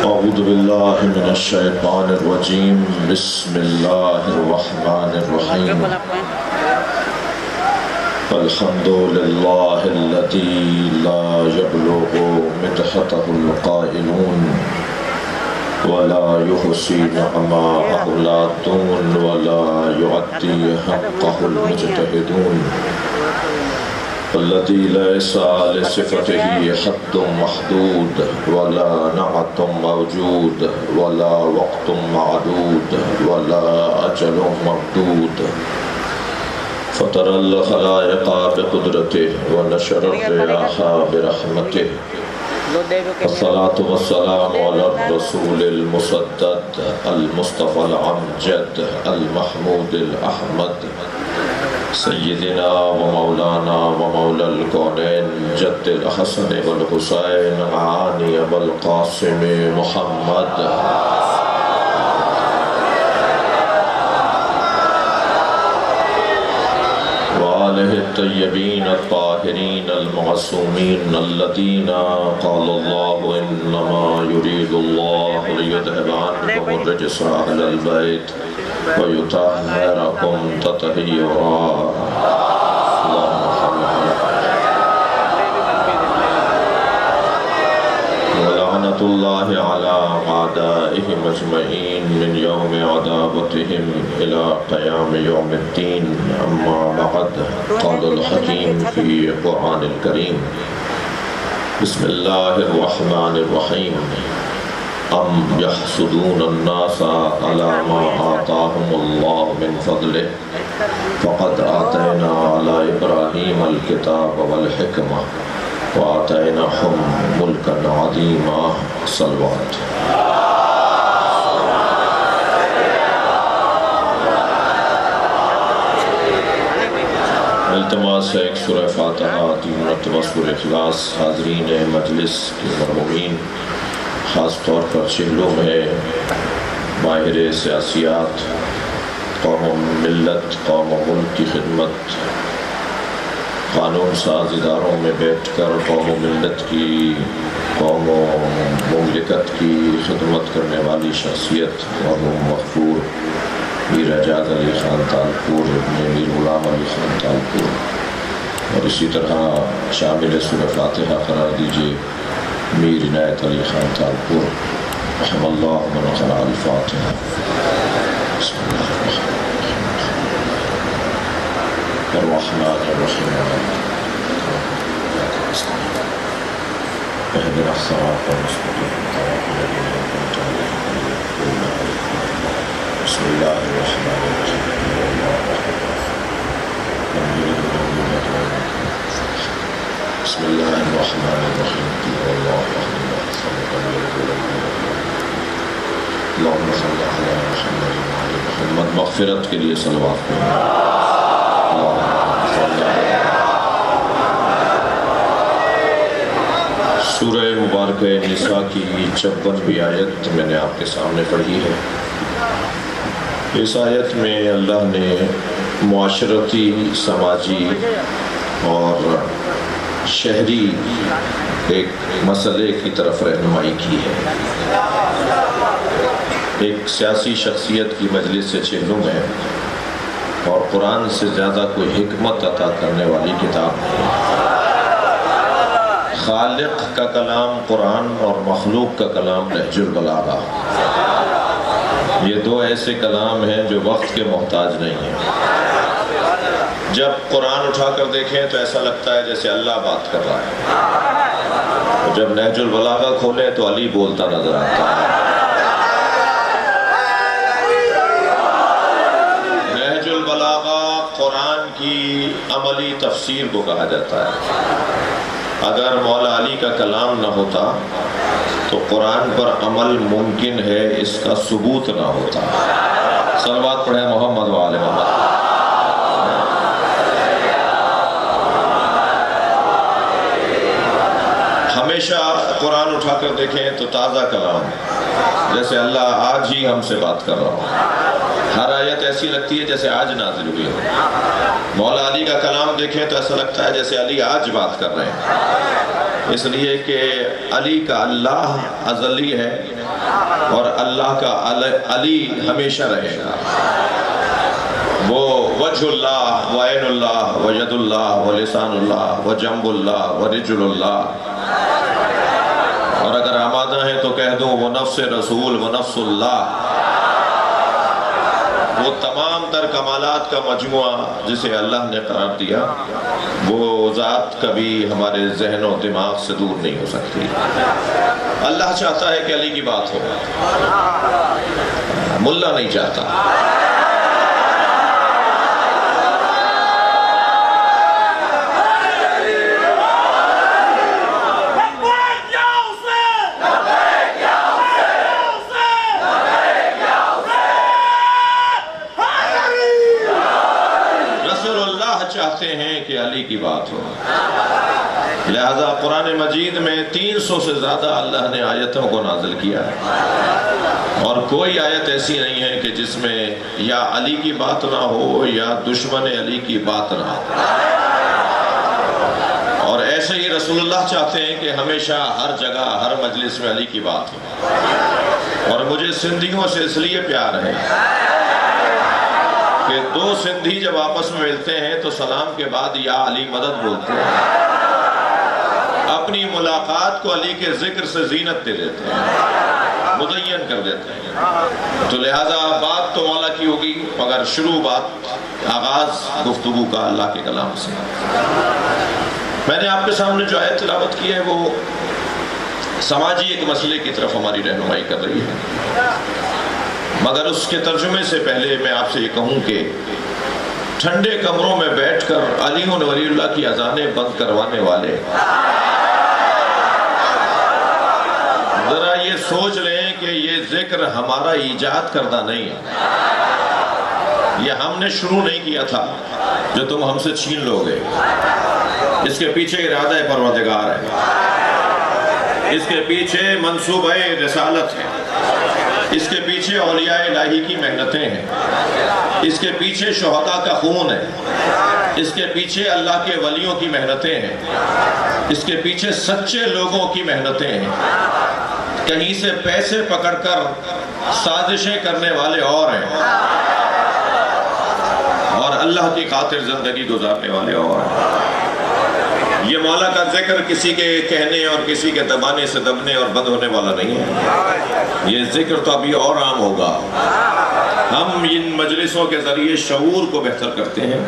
اعوذ باللہ من الشیطان الرجیم بسم اللہ الرحمن الرحیم الحمد للہ الذی لا یبلغ مدحتہ القائلون ولا يحصي نعماءه العادون ولا يعطي حقه المجتهدون الذي ليس لصفته حد محدود ولا نعت موجود ولا وقت معدود ولا أجل ممدود فطر الخلائق بقدرته ونشر الرياح برحمته الصلاة والسلام على الرسول المسدد المصطفى العمجد المحمود الأحمد سيدنا ومولانا ومولى الكونين جد الحسن والحسين عاني أبا القاسم محمد وآله الطيبين الطاهرين المعصومين الذين قال الله إنما يريد الله ليذهب عنكم الرجس أهل البيت ويطهركم تطهيرا اللهم صل ولعنة الله على أعدائهم أجمعين من يوم عداوتهم إلى قيام يوم الدين أما بعد قال الحكيم في القرآن الكريم بسم الله الرحمن الرحيم أم يحسدون الناس على ما آتاهم الله من فضله فقد آتينا على إبراهيم الكتاب والحكمة وآتيناهم ملكا عظيما صلوات التماس ہے ایک سورہ فاتحہ 3 مرتبہ سورہ اخلاص حاضرین مجلس کے مرحومین خاص طور پر شہروں میں ماہر سیاسیات قوم و ملت قوم و ملک کی خدمت قانون ساز اداروں میں بیٹھ کر قوم و ملت کی قوم و مملکت کی خدمت کرنے والی شخصیت مرحوم مغفور میر اعجاز علی خان تالپور ابن میر غلام علی خان تالپور اور اسی طرح شامل سورہ فاتحہ قرار دیجئے میر عنایت علی خان تالپور رحم اللہ من قرأ الفاتحہ بسم اللہ الرحمن الرحیم اهدنا الصراط المستقيم صراط الذين أنعمت عليهم بسم الله الرحمن الرحيم بسم الله الرحمن الرحيم اللهم صل على محمد وعلى محمد مغفرت کے لیے صلوات پڑھیں سورہ مبارکہ نساء کی 56ویں آیت میں نے آپ کے سامنے پڑھی ہے۔ اس آیت میں اللہ نے معاشرتی سماجی اور شہری ایک مسئلے کی طرف رہنمائی کی ہے۔ ایک سیاسی شخصیت کی مجلس سے چہلوں میں اور قرآن سے زیادہ کوئی حکمت عطا کرنے والی کتاب ہے۔ خالق کا کلام قرآن اور مخلوق کا کلام نہج البلاغہ، یہ دو ایسے کلام ہیں جو وقت کے محتاج نہیں ہیں۔ جب قرآن اٹھا کر دیکھیں تو ایسا لگتا ہے جیسے اللہ بات کر رہا ہے، جب نہج البلاغہ کھولیں تو علی بولتا نظر آتا ہے۔ نہج البلاغہ قرآن کی عملی تفسیر کو کہا جاتا ہے۔ اگر مولا علی کا کلام نہ ہوتا تو قرآن پر عمل ممکن ہے، اس کا ثبوت نہ ہوتا۔ صلوات پڑھیں محمد و آل محمد۔ ہمیشہ قرآن اٹھا کر دیکھیں تو تازہ کلام، جیسے اللہ آج ہی ہم سے بات کر رہا ہوں۔ ہر آیت ایسی لگتی ہے جیسے آج نازل ہوئی ہو۔ مولا علی کا کلام دیکھیں تو ایسا لگتا ہے جیسے علی آج بات کر رہے ہیں۔ اس لیے کہ علی کا اللہ ازلی ہے اور اللہ کا علی ہمیشہ رہے گا۔ وہ وجہ اللہ و عین اللہ و ید اللہ و لسان اللہ و جنب اللہ و رجل اللہ، اور اگر آمادہ ہیں تو کہہ دوں وہ نفس رسول و نفس اللہ، وہ تمام تر کمالات کا مجموعہ جسے اللہ نے قرار دیا، وہ ذات کبھی ہمارے ذہن و دماغ سے دور نہیں ہو سکتی۔ اللہ چاہتا ہے کہ علی کی بات ہو، ملا نہیں چاہتا۔ چاہتے ہیں کہ علی کی بات ہو، لہذا قرآن مجید میں 300 سے زیادہ اللہ نے آیتوں کو نازل کیا ہے، اور کوئی آیت ایسی نہیں ہے کہ جس میں یا علی کی بات نہ ہو یا دشمن علی کی بات نہ ہو۔ اور ایسے ہی رسول اللہ چاہتے ہیں کہ ہمیشہ ہر جگہ ہر مجلس میں علی کی بات ہو۔ اور مجھے سندھیوں سے اس لیے پیار ہے کہ دو سندھی جب آپس میں ملتے ہیں تو سلام کے بعد یا علی مدد بولتے ہیں، اپنی ملاقات کو علی کے ذکر سے زینت دے دیتے ہیں، مزین کر دیتے ہیں۔ تو لہذا بات تو مولا کی ہوگی، مگر شروع بات آغاز گفتگو کا اللہ کے کلام سے۔ میں نے آپ کے سامنے جو آیت تلاوت کی ہے وہ سماجی ایک مسئلے کی طرف ہماری رہنمائی کر رہی ہے، مگر اس کے ترجمے سے پہلے میں آپ سے یہ کہوں کہ ٹھنڈے کمروں میں بیٹھ کر علی و ولی اللہ کی اذانیں بند کروانے والے ذرا یہ سوچ لیں کہ یہ ذکر ہمارا ایجاد کردہ نہیں ہے، یہ ہم نے شروع نہیں کیا تھا جو تم ہم سے چھین لو گے۔ اس کے پیچھے ارادہ پروردگار ہے، اس کے پیچھے منصوبہ رسالت ہے، اس کے پیچھے اولیاء الہی کی محنتیں ہیں، اس کے پیچھے شہداء کا خون ہے، اس کے پیچھے اللہ کے ولیوں کی محنتیں ہیں، اس کے پیچھے سچے لوگوں کی محنتیں ہیں۔ کہیں سے پیسے پکڑ کر سازشیں کرنے والے اور ہیں، اور اللہ کی خاطر زندگی گزارنے والے اور ہیں۔ یہ مولا کا ذکر کسی کے کہنے اور کسی کے دبانے سے دبنے اور بند ہونے والا نہیں ہے، یہ ذکر تو ابھی اور عام ہوگا۔ ہم ان مجلسوں کے ذریعے شعور کو بہتر کرتے ہیں،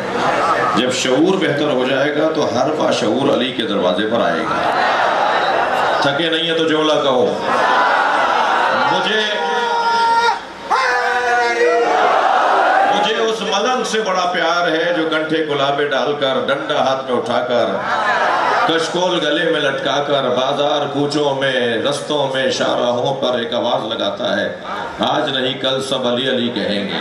جب شعور بہتر ہو جائے گا تو ہر باشعور علی کے دروازے پر آئے گا۔ تھکے نہیں ہے تو جملہ کہو۔ مجھے اس ملنگ سے بڑا پیار ہے جو گنٹھے گلابے ڈال کر، ڈنڈا ہاتھ میں اٹھا کر، کشکول گلے میں لٹکا کر، بازار کوچوں میں، رستوں میں، شاہراہوں پر ایک آواز لگاتا ہے، آج نہیں کل سب علی علی کہیں گے۔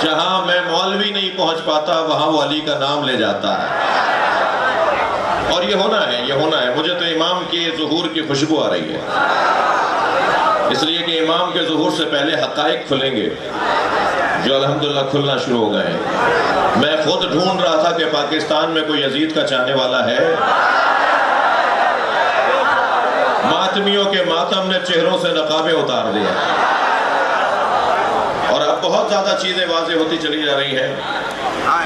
جہاں میں مولوی نہیں پہنچ پاتا وہاں وہ علی کا نام لے جاتا ہے، اور یہ ہونا ہے، یہ ہونا ہے۔ مجھے تو امام کے ظہور کی خوشبو آ رہی ہے، اس لیے کہ امام کے ظہور سے پہلے حقائق کھلیں گے جو الحمدللہ کھلنا شروع ہو گئے ہیں۔ میں خود ڈھونڈ رہا تھا کہ پاکستان میں کوئی یزید کا چاہنے والا ہے۔ ماتمیوں کے ماتم نے چہروں سے نقابیں اتار دیا، اور اب بہت زیادہ چیزیں واضح ہوتی چلی جا رہی ہیں۔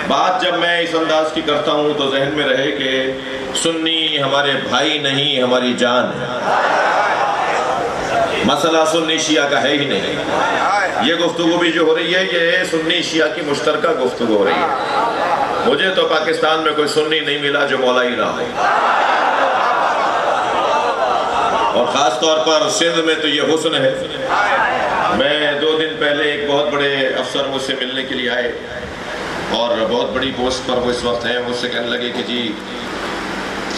بات جب میں اس انداز کی کرتا ہوں تو ذہن میں رہے کہ سنی ہمارے بھائی نہیں، ہماری جان ہے۔ مسئلہ سنی شیعہ کا ہے ہی نہیں، یہ گفتگو بھی جو ہو رہی ہے یہ سنی شیعہ کی مشترکہ گفتگو ہو رہی ہے۔ مجھے تو پاکستان میں کوئی سنی نہیں ملا جو مولائی نہ ہو، اور خاص طور پر سندھ میں تو یہ حسن ہے۔ میں 2 دن پہلے ایک بہت بڑے افسر مجھ سے ملنے کے لیے آئے، اور بہت بڑی پوسٹ پر وہ اس وقت ہیں، مجھ سے کہنے لگے کہ جی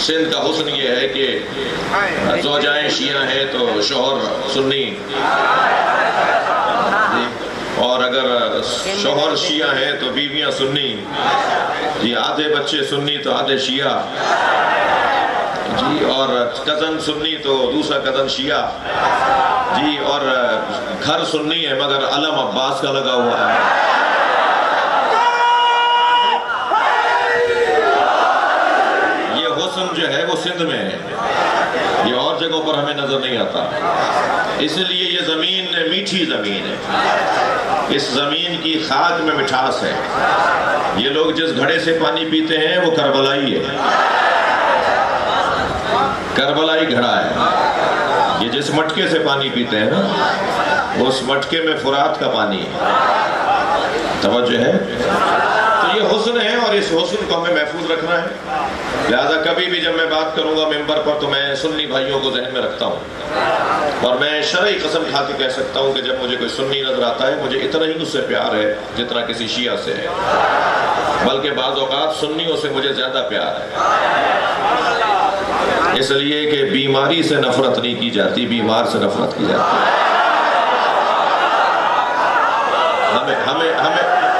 سندھ کا حسن یہ ہے کہ زوجائیں شیعہ ہیں تو شوہر سنی، اور اگر شوہر شیعہ ہیں تو بیویاں سنی، جی آدھے بچے سنی تو آدھے شیعہ، جی اور کزن سنی تو دوسرا کزن شیعہ، جی اور گھر سنی ہے مگر علم عباس کا لگا ہوا ہے۔ جو ہے وہ سندھ میں ہے، یہ اور جگہوں پر ہمیں نظر نہیں آتا، اس لیے یہ زمین میٹھی زمین ہے، اس زمین کی خاک میں مٹھاس ہے۔ یہ لوگ جس گھڑے سے پانی پیتے ہیں وہ کربلائی ہے، کربلائی گھڑا ہے۔ یہ جس مٹکے سے پانی پیتے ہیں نا، اس مٹکے میں فرات کا پانی ہے، توجہ ہے؟ تو یہ حسن ہے اور اس حسن کو ہمیں محفوظ رکھنا ہے۔ لہذا کبھی بھی جب میں بات کروں گا ممبر پر تو میں سنی بھائیوں کو ذہن میں رکھتا ہوں، اور میں شرعی قسم کھا کے کہہ سکتا ہوں کہ جب مجھے کوئی سنی نظر آتا ہے مجھے اتنا ہی اس سے پیار ہے جتنا کسی شیعہ سے ہے، بلکہ بعض اوقات سنیوں سے مجھے زیادہ پیار ہے، اس لیے کہ بیماری سے نفرت نہیں کی جاتی، بیمار سے نفرت کی جاتی ہے۔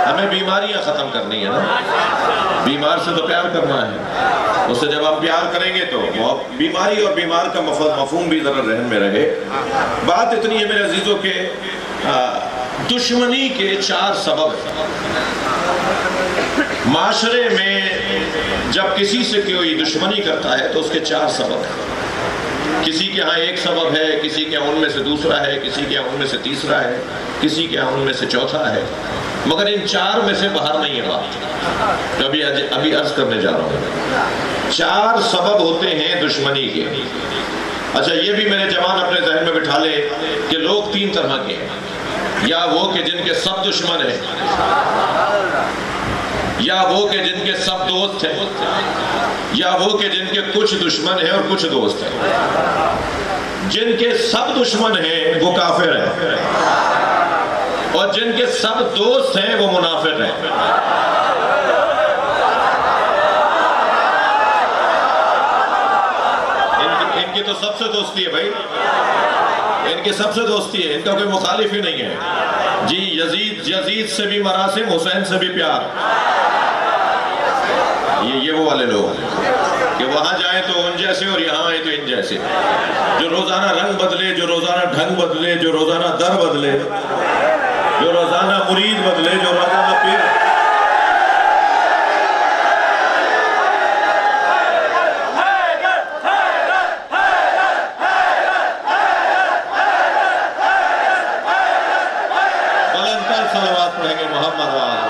ہمیں بیماریاں ختم کرنی ہے نا، بیمار سے تو پیار کرنا ہے، اس سے جب آپ پیار کریں گے تو بیماری اور بیمار کا مفہوم بھی ذرا ذہن میں رہے۔ بات اتنی ہے میرے عزیزوں کہ دشمنی کے 4 سبب ہیں۔ معاشرے میں جب کسی سے کوئی دشمنی کرتا ہے تو اس کے 4 سبب ہیں۔ کسی کے ہاں ایک سبب ہے، کسی کے ہاں ان میں سے دوسرا ہے، کسی کے ہاں ان میں سے تیسرا ہے، کسی کے ہاں ان میں سے چوتھا ہے، مگر ان 4 میں سے باہر نہیں ہے بات، ابھی عرض کرنے جا رہا ہوں۔ 4 سبب ہوتے ہیں دشمنی کے۔ اچھا یہ بھی میرے جوان اپنے ذہن میں بٹھا لے کہ لوگ 3 طرح کے ہیں، یا وہ کہ جن کے سب دشمن ہیں، یا وہ کہ جن کے سب دوست ہیں، یا وہ کہ جن کے کچھ دشمن ہیں اور کچھ دوست ہیں۔ جن کے سب دشمن ہیں وہ کافر ہیں، اور جن کے سب دوست ہیں وہ منافق ہیں۔ ان کی تو سب سے دوستی ہے بھائی، ان کی سب سے دوستی ہے، ان کا کوئی مخالف ہی نہیں ہے جی۔ یزید سے بھی مراسم، حسین سے بھی پیار، یہ وہ والے لوگ کہ وہاں جائیں تو ان جیسے اور یہاں آئیں تو ان جیسے، جو روزانہ رنگ بدلے، جو روزانہ ڈھنگ بدلے، جو روزانہ در بدلے، جو روزانہ مرید بدلے، جو روزانہ پیر۔ بلندتر صلوات پڑھیں گے محمد والے۔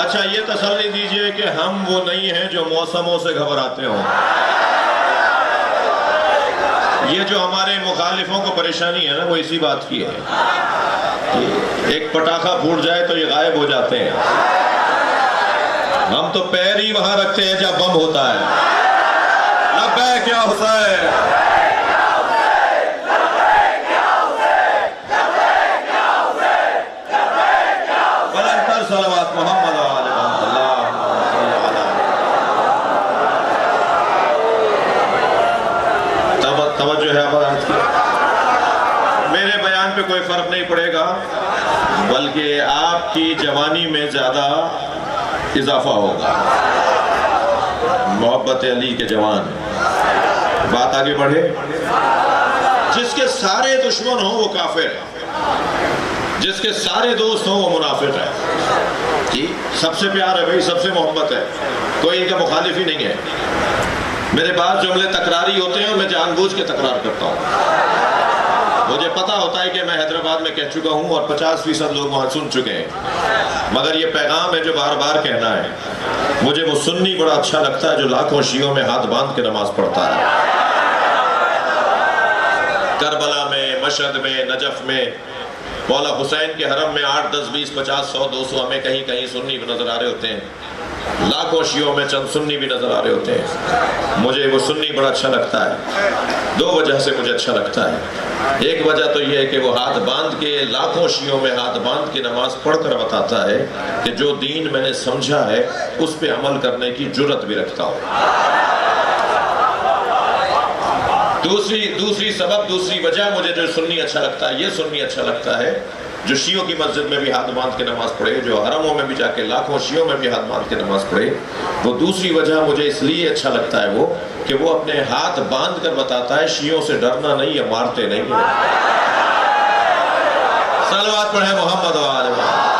اچھا یہ تسلی دیجئے کہ ہم وہ نہیں ہیں جو موسموں سے گھبراتے ہوں۔ یہ جو ہمارے مخالفوں کو پریشانی ہے نا وہ اسی بات کی ہے، ایک پٹاخہ پھوٹ جائے تو یہ غائب ہو جاتے ہیں، ہم تو پیر ہی وہاں رکھتے ہیں جب بم ہوتا ہے۔ لبیک یا حسین، بلندتر صلوات محمد والے اللہ۔ توجہ ہے میرے بیان پہ کوئی فرق نہیں پڑے گا، بلکہ آپ کی جوانی میں زیادہ اضافہ ہوگا۔ محبت علی کے جوان، بات آگے بڑھے۔ جس کے سارے دشمن ہوں وہ کافر ہے، جس کے سارے دوست ہوں وہ منافق ہے جی۔ سب سے پیار ہے بھائی، سب سے محبت ہے، کوئی ان کا مخالف ہی نہیں ہے۔ میرے بعض جملے تکراری ہوتے ہیں اور میں جان بوجھ کے تکرار کرتا ہوں، مجھے پتا ہوتا ہے کہ میں حیدرآباد میں کہہ چکا ہوں اور 50% لوگ وہاں سن چکے ہیں، مگر یہ پیغام ہے جو بار بار کہنا ہے۔ مجھے وہ سنی بڑا اچھا لگتا ہے جو لاکھوں شیعوں میں ہاتھ باندھ کے نماز پڑھتا ہے، کربلا میں، مشہد میں، نجف میں، مولا حسین کے حرم میں 8، 10، 20، 50، 100، 200 ہمیں کہیں کہیں سنی بھی نظر آ رہے ہوتے ہیں، لاکھوں شیعوں میں چند سنی بھی نظر آ رہے ہوتے ہیں۔ مجھے وہ سنی بڑا اچھا لگتا ہے، 2 وجہ سے مجھے اچھا لگتا ہے۔ ایک وجہ تو یہ ہے کہ وہ ہاتھ باندھ کے لاکھوں شیعوں میں ہاتھ باندھ کے نماز پڑھ کر بتاتا ہے کہ جو دین میں نے سمجھا ہے اس پہ عمل کرنے کی جرت بھی رکھتا ہوں۔ دوسری وجہ مجھے جو سنی اچھا لگتا ہے، یہ سنی اچھا لگتا ہے جو شیعوں کی مسجد میں بھی ہاتھ باندھ کے نماز پڑھے، جو حرموں میں بھی جا کے لاکھوں شیعوں میں بھی ہاتھ باندھ کے نماز پڑھے۔ وہ دوسری وجہ مجھے اس لیے اچھا لگتا ہے وہ کہ وہ اپنے ہاتھ باندھ کر بتاتا ہے شیعوں سے ڈرنا نہیں ہے، مارتے نہیں ہیں۔ صلوات پڑھیں محمد وآلہ محمد۔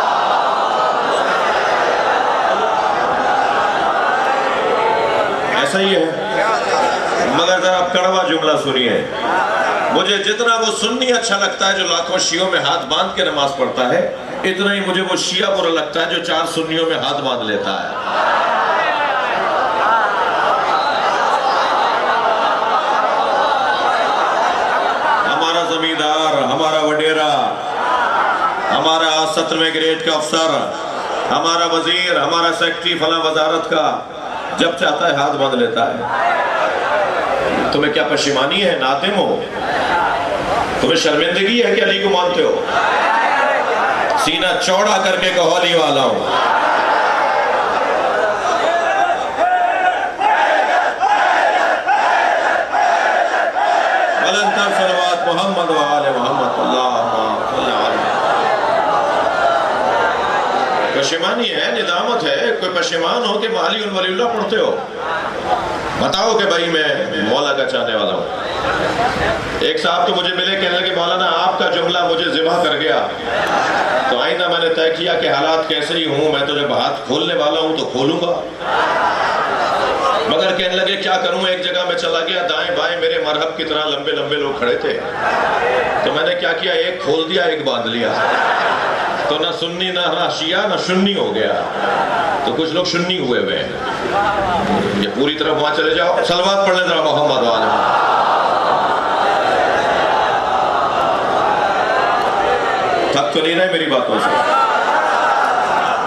صحیح ہے، مگر ذرا کڑوا جملہ سنیے. مجھے جتنا وہ سنی اچھا لگتا ہے جو لاکھوں شیعوں میں ہاتھ باندھ کے نماز پڑھتا ہے، اتنا ہی مجھے وہ شیعہ برا لگتا ہے جو 4 سنیوں میں ہاتھ باندھ لیتا ہے. ہمارا زمیندار، ہمارا وڈیرا، ہمارا 17ویں گریڈ کا افسر، ہمارا وزیر، ہمارا سیکٹری فلاں وزارت کا جب چاہتا ہے ہاتھ باندھ لیتا ہے. تمہیں کیا پشیمانی ہے؟ نادم ہو؟ تمہیں شرمندگی ہے کہ علی کو مانتے ہو؟ سینہ چوڑا کر کے کہو علی والا ہوں. بلندتر صلوات محمد و آل محمد. اللہم صل علی. پشیمانی ہے، ندامت ہے. کوئی پشیمان ہو کہ علی ولی اللہ پڑھتے ہو؟ بتاؤ کہ بھائی میں مولا کا چاہنے والا ہوں. ایک صاحب تو مجھے ملے کہنے لگے مولانا آپ کا جملہ مجھے ذبح کر گیا. تو آئندہ میں نے طے کیا کہ حالات کیسے ہی ہوں، میں تو جب ہاتھ کھولنے والا ہوں تو کھولوں گا. مگر کہنے لگے کیا کروں، ایک جگہ میں چلا گیا، دائیں بائیں میرے مرحب کی طرح لمبے لمبے لوگ کھڑے تھے. تو میں نے کیا کیا، ایک کھول دیا ایک باندھ لیا. تو نہ سنی نہ شیعہ نہ سنی ہو گیا. تو کچھ لوگ سنی ہوئے ہوئے ہیں. یہ پوری طرف وہاں چلے جاؤ. صلوات پڑھ لیں ذرا محمد و آل محمد. تھک تو نہیں رہے میری باتوں سے؟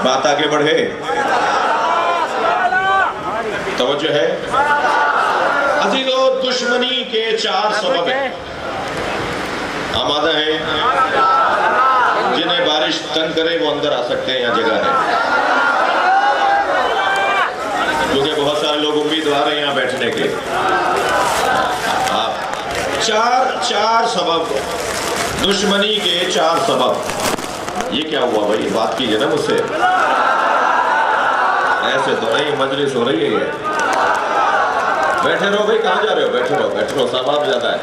بات آگے بڑھے. توجہ ہے. عزیزو، دشمنی کے 4 سبب ہیں. آمادہ ہیں؟ جنہیں بارش تنگ کرے وہ اندر آ سکتے ہیں، یہاں جگہ ہے. کیونکہ بہت سارے لوگ امیدوار ہیں یہاں بیٹھنے کے. 4 سبب، دشمنی کے 4 سبب. یہ کیا ہوا بھائی؟ بات کیجئے نا مجھ سے. ایسے تو نہیں، مجلس ہو رہی ہے یہ. بیٹھے رہو بھائی، کہاں جا رہے ہو؟ بیٹھے رہو بیٹھے رہو، ثواب زیادہ ہے.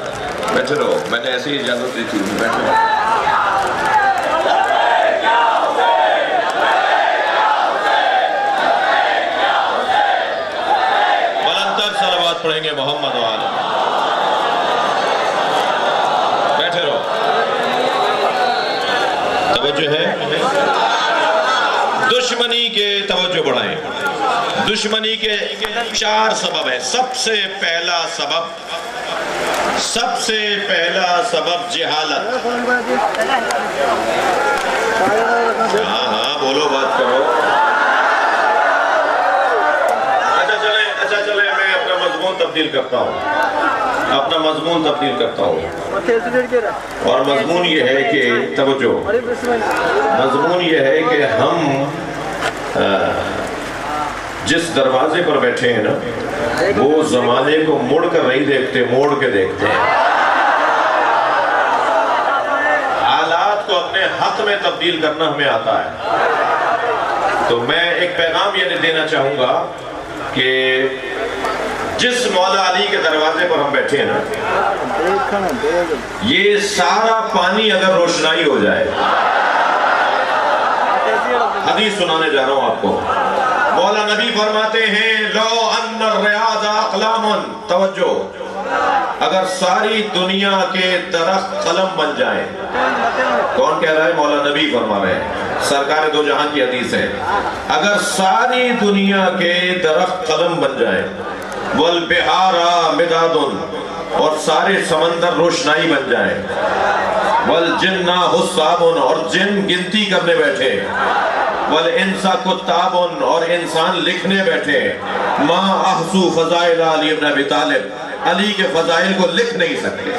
بیٹھے رہو، میں نے ایسی اجازت دی تھی. بیٹھے رہو. بلندتر صلوات پڑھیں گے محمد و آل. بیٹھے رہو. توجہ ہے. دشمنی کے توجہ بڑھائیں. دشمنی کے 4 سبب ہیں. سب سے پہلا سبب جہالت. ہاں بولو، بات کرو. اچھا چلے میں اپنا مضمون تبدیل کرتا ہوں. اور مضمون یہ ہے کہ توجہ، مضمون یہ ہے کہ ہم جس دروازے پر بیٹھے ہیں نا، وہ زمانے کو مڑ کر نہیں دیکھتے، موڑ کے دیکھتے ہیں. حالات کو اپنے حق میں تبدیل کرنا ہمیں آتا ہے. تو میں ایک پیغام یہ دینا چاہوں گا کہ جس مولا علی کے دروازے پر ہم بیٹھے ہیں نا، یہ سارا پانی اگر روشنائی ہو جائے. حدیث سنانے جا رہا ہوں آپ کو. مولا نبی فرماتے ہیں لو ان الریاض اقلام. توجہ، اگر ساری دنیا کے درخت قلم بن جائیں. کون کہہ رہا ہے؟ مولا نبی فرما رہے ہیں. سرکار دو جہان کی حدیث ہے. اگر ساری دنیا کے درخت قلم بن جائیں، والبحار مداد، اور سارے سمندر روشنائی بن جائیں، والجن حساب، اور جن گنتی کرنے بیٹھے، والانس کتاب، اور انسان لکھنے بیٹھے، ما احصو فضائل علی ابن ابی طالب، علی کے فضائل کو لکھ نہیں سکتے.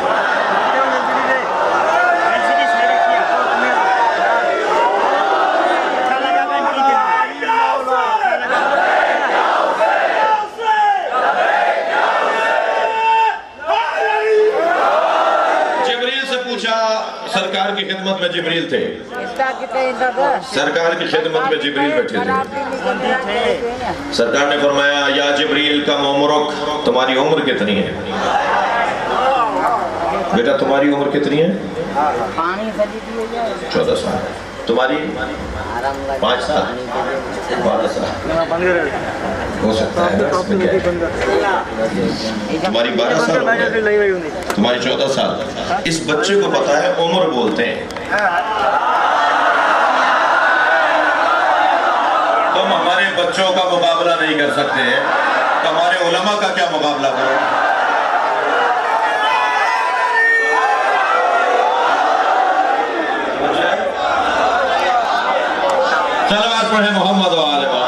سرکار کی خدمت میں جبریل تھے. سرکار کی خدمت میں جبریل بیٹھے تھے. سرکار نے فرمایا یا جبریل کم عمرک، تمہاری عمر کتنی ہے؟ بیٹا تمہاری عمر کتنی ہے؟ 14 سال. تمہاری 5 سال 12 سال ہو سکتا ہے، تمہاری 12 سال ہو گئے، تمہاری 14 سال. اس بچے کو پتا ہے عمر بولتے ہیں. تم ہمارے بچوں کا مقابلہ نہیں کر سکتے ہیں، ہمارے علماء کا کیا مقابلہ کرو. صلوات پڑھیں محمد و آل محمد.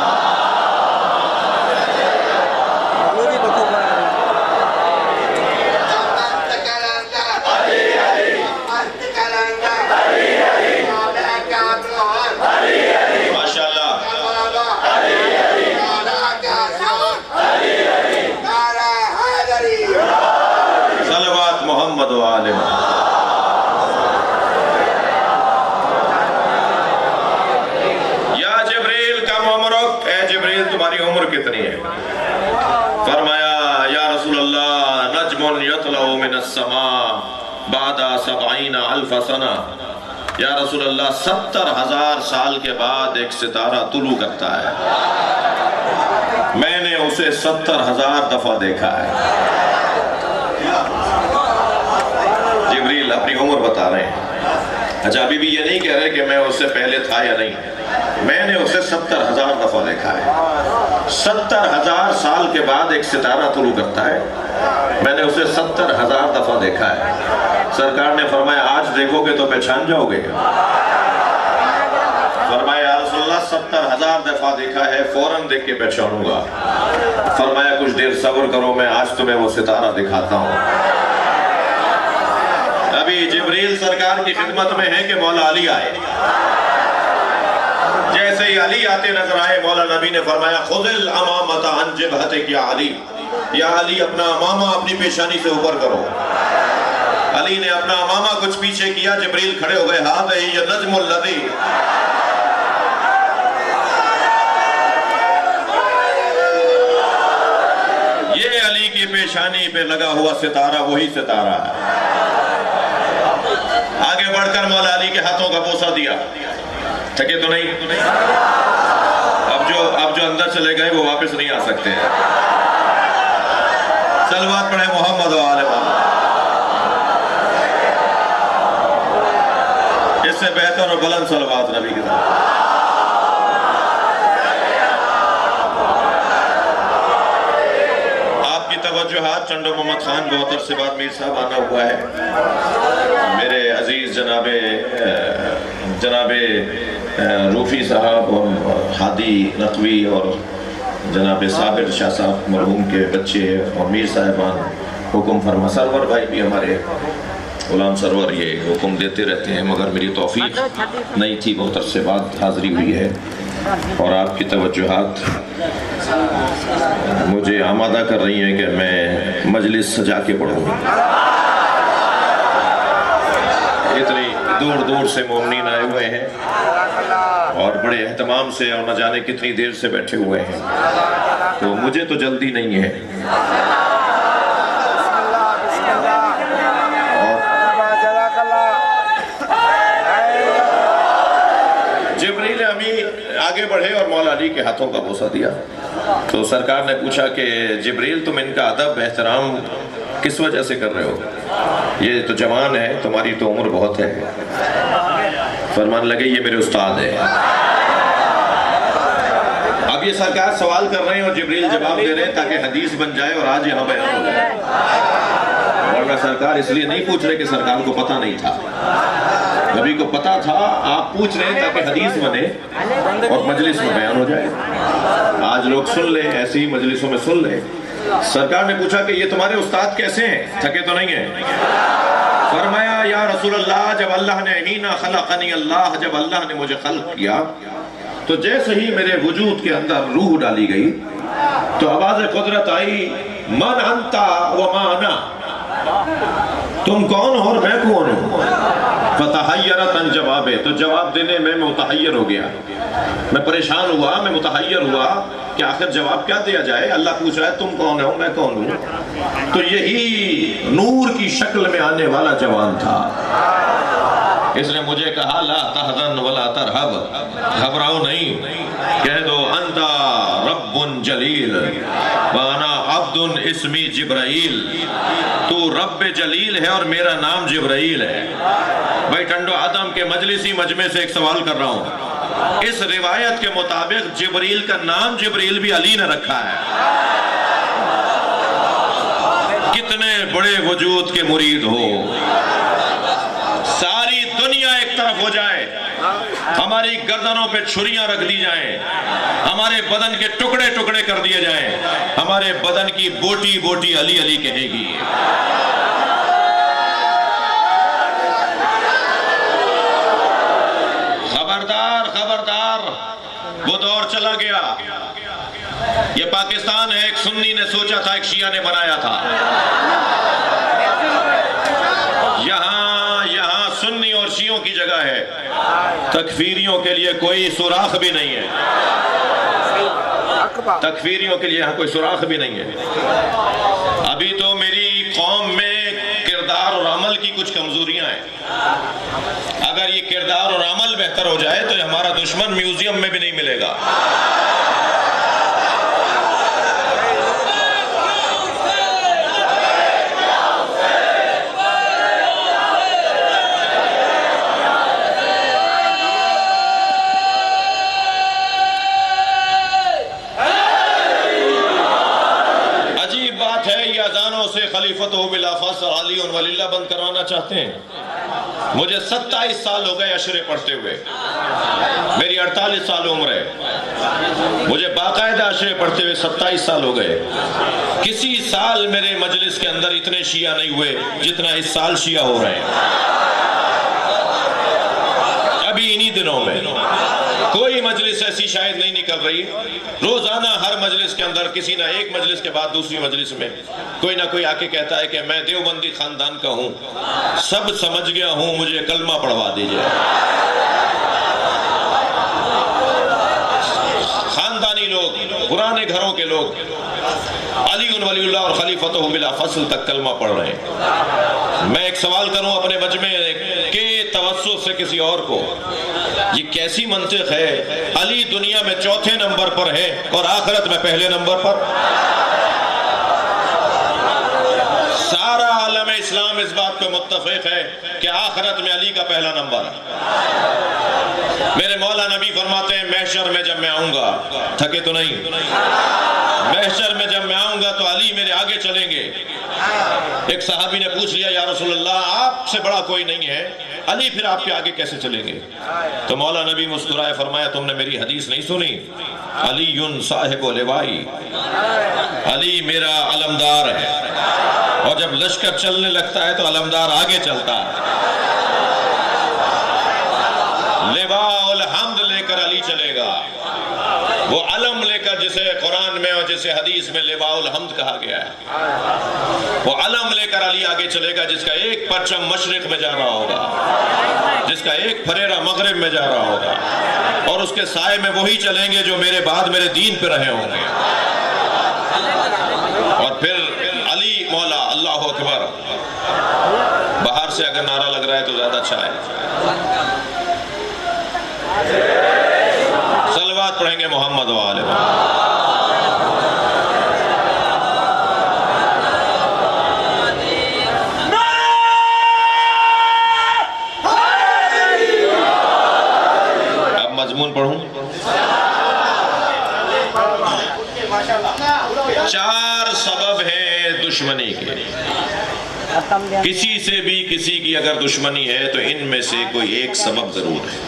محمد و آل محمد. یا جبریل کم عمرک، اے جبریل تمہاری عمر کتنی ہے؟ فرمایا یا رسول اللہ نجم یطلع من السماء بعد 70,000 سنہ. یا رسول اللہ 70,000 سال کے بعد ایک ستارہ طلوع کرتا ہے. میں نے اسے 70,000 دفعہ دیکھا ہے. جبریل اپنی عمر بتا رہے ہیں. اچھا ابھی بھی یہ نہیں کہہ رہے کہ میں اس سے پہلے تھا یا نہیں. میں نے اسے 70,000 دفعہ دیکھا ہے. 70,000 سال کے بعد ایک ستارہ طلوع کرتا ہے. میں نے اسے 70,000 دفعہ دیکھا ہے. سرکار نے فرمایا آج دیکھو گے تو پہچان جاؤ گے. فرمایا یا رسول اللہ 70,000 دفعہ دیکھا ہے، فوراً دیکھ کے پہچانوں گا. فرمایا کچھ دیر صبر کرو، میں آج تمہیں وہ ستارہ دکھاتا ہوں. ابھی جبریل سرکار کی خدمت میں ہے کہ مولا علی آئے. جیسے ہی علی آتے نظر آئے مولا نبی نے فرمایا خذ الامامۃ عن جبہتک یا علی. یا علی اپنا امامہ اپنی پیشانی سے اوپر کرو. علی نے اپنا امامہ کچھ پیچھے کیا. جبریل کھڑے ہو گئے. ہاں بھئی یہ نجم الذی یہ علی کی پیشانی پہ لگا ہوا ستارہ وہی ستارہ ہے. آگے بڑھ کر مولا علی کے ہاتھوں کا بوسہ دیا. تھکے تو نہیں؟ اب جو اندر چلے گئے وہ واپس نہیں آ سکتے ہیں. صلوات پڑھیں محمد و آل محمد. اس سے بہتر اور بلند صلوات نبی کی طرف. آپ کی توجہات چنڈو محمد خان بہت عرصے بعد میر صاحب آنا ہوا ہے. میرے عزیز جناب روفی صاحب اور ہادی نقوی اور جناب صابر شاہ صاحب مرحوم کے بچے اور میر صاحبان حکم فرما. سرور بھائی بھی ہمارے غلام سرور یہ حکم دیتے رہتے ہیں، مگر میری توفیق نہیں تھی، بہت عرصے بعد حاضری ہوئی ہے. اور آپ کی توجہات مجھے آمادہ کر رہی ہیں کہ میں مجلس سجا کے پڑھوں. اتنی دور دور سے مومنین آئے ہوئے ہیں اور بڑے اہتمام سے اور نہ جانے کتنی دیر سے بیٹھے ہوئے ہیں، تو مجھے تو جلدی نہیں ہے. جبریل امی آگے بڑھے اور مولا علی کے ہاتھوں کا بوسہ دیا. تو سرکار نے پوچھا کہ جبریل تم ان کا ادب احترام کس وجہ سے کر رہے ہو؟ یہ تو جوان ہے، تمہاری تو عمر بہت ہے. فرمان لگے یہ میرے استاد ہے. اب یہ سرکار سوال کر رہے ہیں اور جبریل جواب دے رہے ہیں تاکہ حدیث بن جائے اور آج یہاں بیان ہو جائے. ورنہ سرکار اس لیے نہیں پوچھ رہے کہ سرکار کو پتہ نہیں تھا، نبی کو پتہ تھا. آپ پوچھ رہے ہیں تاکہ حدیث بنے اور مجلس میں بیان ہو جائے. آج لوگ سن لیں، ایسی ہی مجلسوں میں سن لیں. سرکار نے پوچھا کہ یہ تمہارے استاد کیسے ہیں، تھکے تو نہیں ہیں؟ فرمایا یا رسول اللہ جب اللہ نے حینا خلقنی اللہ، جب اللہ نے مجھے خلق کیا تو جیسے ہی میرے وجود کے اندر روح ڈالی گئی تو آواز قدرت آئی من انتا وما انا، تم کون ہو اور میں کون ہوں؟ فتحیرت ان جوابے، تو جواب دینے میں متحیر ہو گیا، میں پریشان ہوا، میں متحیر ہوا کہ آخر جواب کیا دیا جائے. اللہ پوچھ رہا ہے تم کون ہو میں کون ہوں. تو یہی نور کی شکل میں آنے والا جوان تھا. اس نے مجھے کہا لا تحزن ولا ترہب، گھبراؤ نہیں، کہہ دو انتا رب جلیل وانا عبد اسمی جبرائیل، تو رب جلیل ہے اور میرا نام جبرائیل ہے۔ بھائی ٹنڈو آدم کے مجلسی مجمع سے ایک سوال کر رہا ہوں، اس روایت کے مطابق جبریل کا نام جبریل بھی علی نے رکھا ہے۔ کتنے بڑے وجود کے مرید ہو، ساری دنیا ایک طرف ہو جائے، ہماری گردنوں پہ چھریاں رکھ دی جائیں، ہمارے بدن کے ٹکڑے ٹکڑے کر دیے جائیں، ہمارے بدن کی بوٹی بوٹی علی علی کہے گی۔ خبردار خبردار، وہ دور چلا گیا۔ یہ پاکستان ہے، ایک سنی نے سوچا تھا، ایک شیعہ نے بنایا تھا۔ یہاں سنی اور شیعوں کی جگہ ہے، تکفیریوں کے لیے کوئی سوراخ بھی نہیں ہے، تکفیریوں کے لیے یہاں کوئی سوراخ بھی نہیں ہے۔ ابھی تو میری قوم میں کردار اور عمل کی کچھ کمزوریاں ہیں، اگر یہ کردار اور عمل بہتر ہو جائے تو ہمارا دشمن میوزیم میں بھی نہیں ملے گا۔ سے خلیفت ہو بلا فاصل علی ولی اللہ بند کروانا چاہتے ہیں۔ مجھے 27 سال ہو گئے اشرے پڑھتے ہوئے، میری 48 سال عمر ہے، مجھے باقاعدہ اشرے پڑھتے ہوئے 27 سال ہو گئے۔ کسی سال میرے مجلس کے اندر اتنے شیعہ نہیں ہوئے جتنا اس سال شیعہ ہو رہے ہیں۔ ابھی انہی دنوں میں کوئی مجلس ایسی شاید نہیں نکل رہی، روزانہ ہر مجلس کے اندر کسی نہ ایک مجلس کے بعد دوسری مجلس میں کوئی نہ کوئی آ کے کہتا ہے کہ میں دیوبندی خاندان کا ہوں، سب سمجھ گیا ہوں، مجھے کلمہ پڑھوا دیجئے۔ خاندانی لوگ، پرانے گھروں کے لوگ علی ولی اللہ اور خلیفتہ بلا فصل تک کلمہ پڑھ رہے ہیں۔ میں ایک سوال کروں اپنے مجمع کے توسط سے کسی اور کو، یہ کیسی منطق ہے علی دنیا میں چوتھے نمبر پر ہے اور آخرت میں پہلے نمبر پر؟ سارا عالم اسلام اس بات پہ متفق ہے کہ آخرت میں علی کا پہلا نمبر ہے۔ میرے مولا نبی فرماتے ہیں محشر میں جب میں آؤں گا، تھکے تو نہیں، محشر میں جب میں آؤں گا تو علی میرے آگے چلیں گے۔ ایک صحابی نے پوچھ لیا یا رسول اللہ آپ سے بڑا کوئی نہیں ہے، علی پھر آپ کے آگے کیسے چلیں گے؟ تو مولا نبی مسکرائے، فرمایا تم نے میری حدیث نہیں سنی؟ علی صاحب لوائی، علی میرا علمدار ہے، اور جب لشکر چلنے لگتا ہے تو علمدار آگے چلتا ہے۔ لواء الحمد لے کر علی چلے گا، وہ علم لے کر جسے قرآن میں اور جسے حدیث میں لواء الحمد کہا گیا ہے، وہ علم لے کر علی آگے چلے گا جس کا ایک پرچم مشرق میں جا رہا ہوگا، جس کا ایک پھریرا مغرب میں جا رہا ہوگا، اور اس کے سائے میں وہی چلیں گے جو میرے بعد میرے دین پہ رہے ہوں گے۔ اور پھر علی مولا، اللہ اکبر، باہر سے اگر نعرہ لگ رہا ہے تو زیادہ اچھا ہے۔ صلوات پڑھیں گے محمد و آل محمد۔ اب مضمون پڑھوں۔ 4 سبب ہیں دشمنی کے، کسی سے بھی کسی کی اگر دشمنی ہے تو ان میں سے کوئی ایک سبب ضرور ہے۔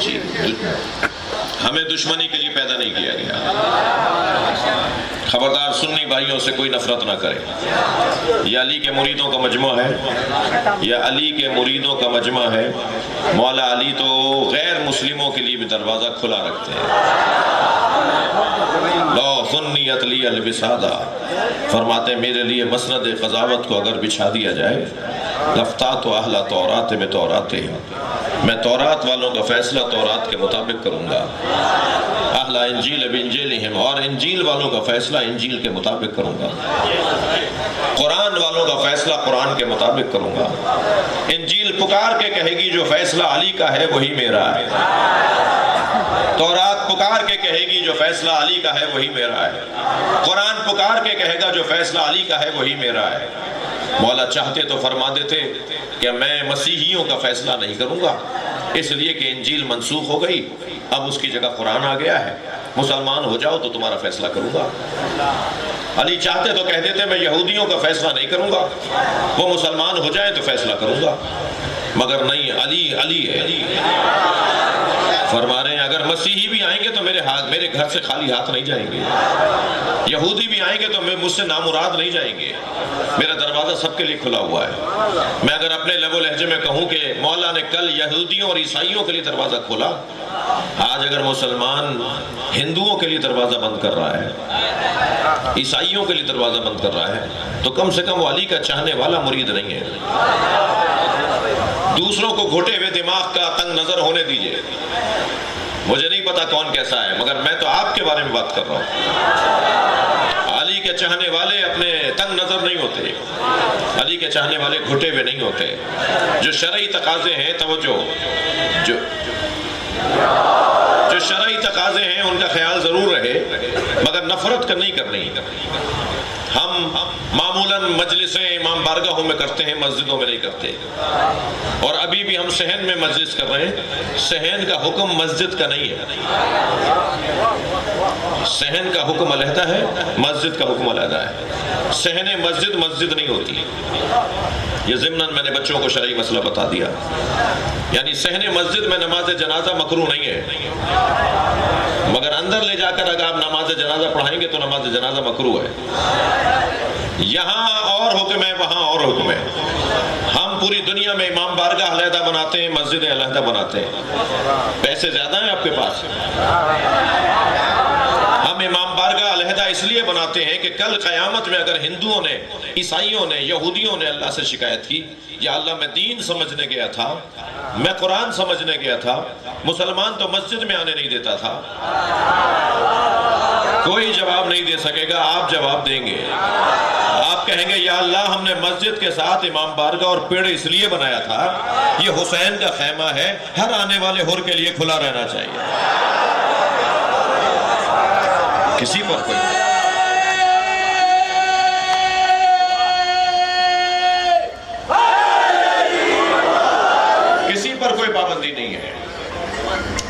جی، ہمیں دشمنی کے لیے پیدا نہیں کیا گیا۔ خبردار سنی بھائیوں سے کوئی نفرت نہ کرے، یہ علی کے مریدوں کا مجمع ہے، یہ علی کے مریدوں کا مجمع ہے۔ مولا علی تو غیر مسلموں کے لیے بھی دروازہ کھلا رکھتے ہیں۔ لو سنیت لی البسادہ، فرماتے ہیں میرے لیے مسند قضاوت کو اگر بچھا دیا جائے، لفتات و اہل تورات میں توراتے ہیں، میں تورات والوں کا فیصلہ تورات کے مطابق کروں گا، اہل انجیل بانجیلہم، اور انجیل والوں کا فیصلہ انجیل کے مطابق کروں گا، قرآن والوں کا فیصلہ فیصلہ قرآن کے مطابق کروں گا۔ انجیل پکار کے کہے گی جو فیصلہ علی کا ہے وہی میرا ہے۔ تورات پکار کے کہے گی جو فیصلہ علی کا ہے وہی میرا ہے۔ قرآن پکار کے کہے گا جو فیصلہ علی کا ہے وہی میرا ہے۔ مولا چاہتے تو فرما دیتے کہ میں مسیحیوں کا فیصلہ نہیں کروں گا، اس لیے کہ انجیل منسوخ ہو گئی، اب اس کی جگہ قرآن آ گیا ہے، مسلمان ہو جاؤ تو تمہارا فیصلہ کروں گا۔ علی چاہتے تو کہہ دیتے میں یہودیوں کا فیصلہ نہیں کروں گا، وہ مسلمان ہو جائیں تو فیصلہ کروں گا، مگر نہیں، علی ہے۔ فرما رہے ہیں اگر مسیحی بھی آئیں گے تو میرے گھر سے خالی ہاتھ نہیں جائیں گے، یہودی بھی آئیں گے تو مجھ سے نامراد نہیں جائیں گے، میرا دروازہ سب کے لیے کھلا ہوا ہے۔ میں اگر اپنے لب و لہجے میں کہوں کہ مولا نے کل یہودیوں اور عیسائیوں کے لیے دروازہ کھولا، آج اگر مسلمان ہندوؤں کے لیے دروازہ بند کر رہا ہے، عیسائیوں کے لیے دروازہ بند کر رہا ہے، تو کم سے کم وہ علی کا چاہنے والا مرید نہیں ہے۔ دوسروں کو گھٹے ہوئے دماغ کا تنگ نظر ہونے دیجئے، مجھے نہیں پتا کون کیسا ہے، مگر میں تو آپ کے بارے میں بات کر رہا ہوں۔ علی کے چاہنے والے اپنے تنگ نظر نہیں ہوتے، علی کے چاہنے والے گھٹے ہوئے نہیں ہوتے۔ جو شرعی تقاضے ہیں توجہ، جو شرعی تقاضے ہیں ان کا خیال ضرور رہے، مگر نفرت کا نہیں کرنی۔ ہم معمولاً مجلسیں امام بارگاہوں میں کرتے ہیں، مسجدوں میں نہیں کرتے، اور ابھی بھی ہم صحن میں مجلس کر رہے ہیں۔ صحن کا حکم مسجد کا نہیں ہے، صحن کا حکم علیحدہ ہے، مسجد کا حکم علیحدہ ہے۔ صحن مسجد نہیں ہوتی، یہ ضمناً میں نے بچوں کو شرعی مسئلہ بتا دیا، یعنی صحن مسجد میں نماز جنازہ مکروہ نہیں ہے، مگر اندر لے جا کر اگر آپ نماز جنازہ پڑھائیں گے تو نماز جنازہ مکروہ ہے۔ یہاں اور حکم ہے، وہاں اور حکم ہے۔ ہم پوری دنیا میں امام بارگاہ علیحدہ بناتے ہیں، مسجدیں علیحدہ بناتے ہیں۔ پیسے زیادہ ہیں آپ کے پاس، ہم امام بارگاہ علیحدہ اس لیے بناتے ہیں کہ کل قیامت میں اگر ہندوؤں نے، عیسائیوں نے، یہودیوں نے اللہ سے شکایت کی یا اللہ میں دین سمجھنے گیا تھا، میں قرآن سمجھنے گیا تھا، مسلمان تو مسجد میں آنے نہیں دیتا تھا، کوئی جواب نہیں دے سکے گا، آپ جواب دیں گے۔ آپ کہیں گے یا اللہ ہم نے مسجد کے ساتھ امام بارگاہ اور پیڑ اس لیے بنایا تھا، یہ حسین کا خیمہ ہے، ہر آنے والے حر کے لیے کھلا رہنا چاہیے۔ کسی پر کوئی پابندی نہیں ہے۔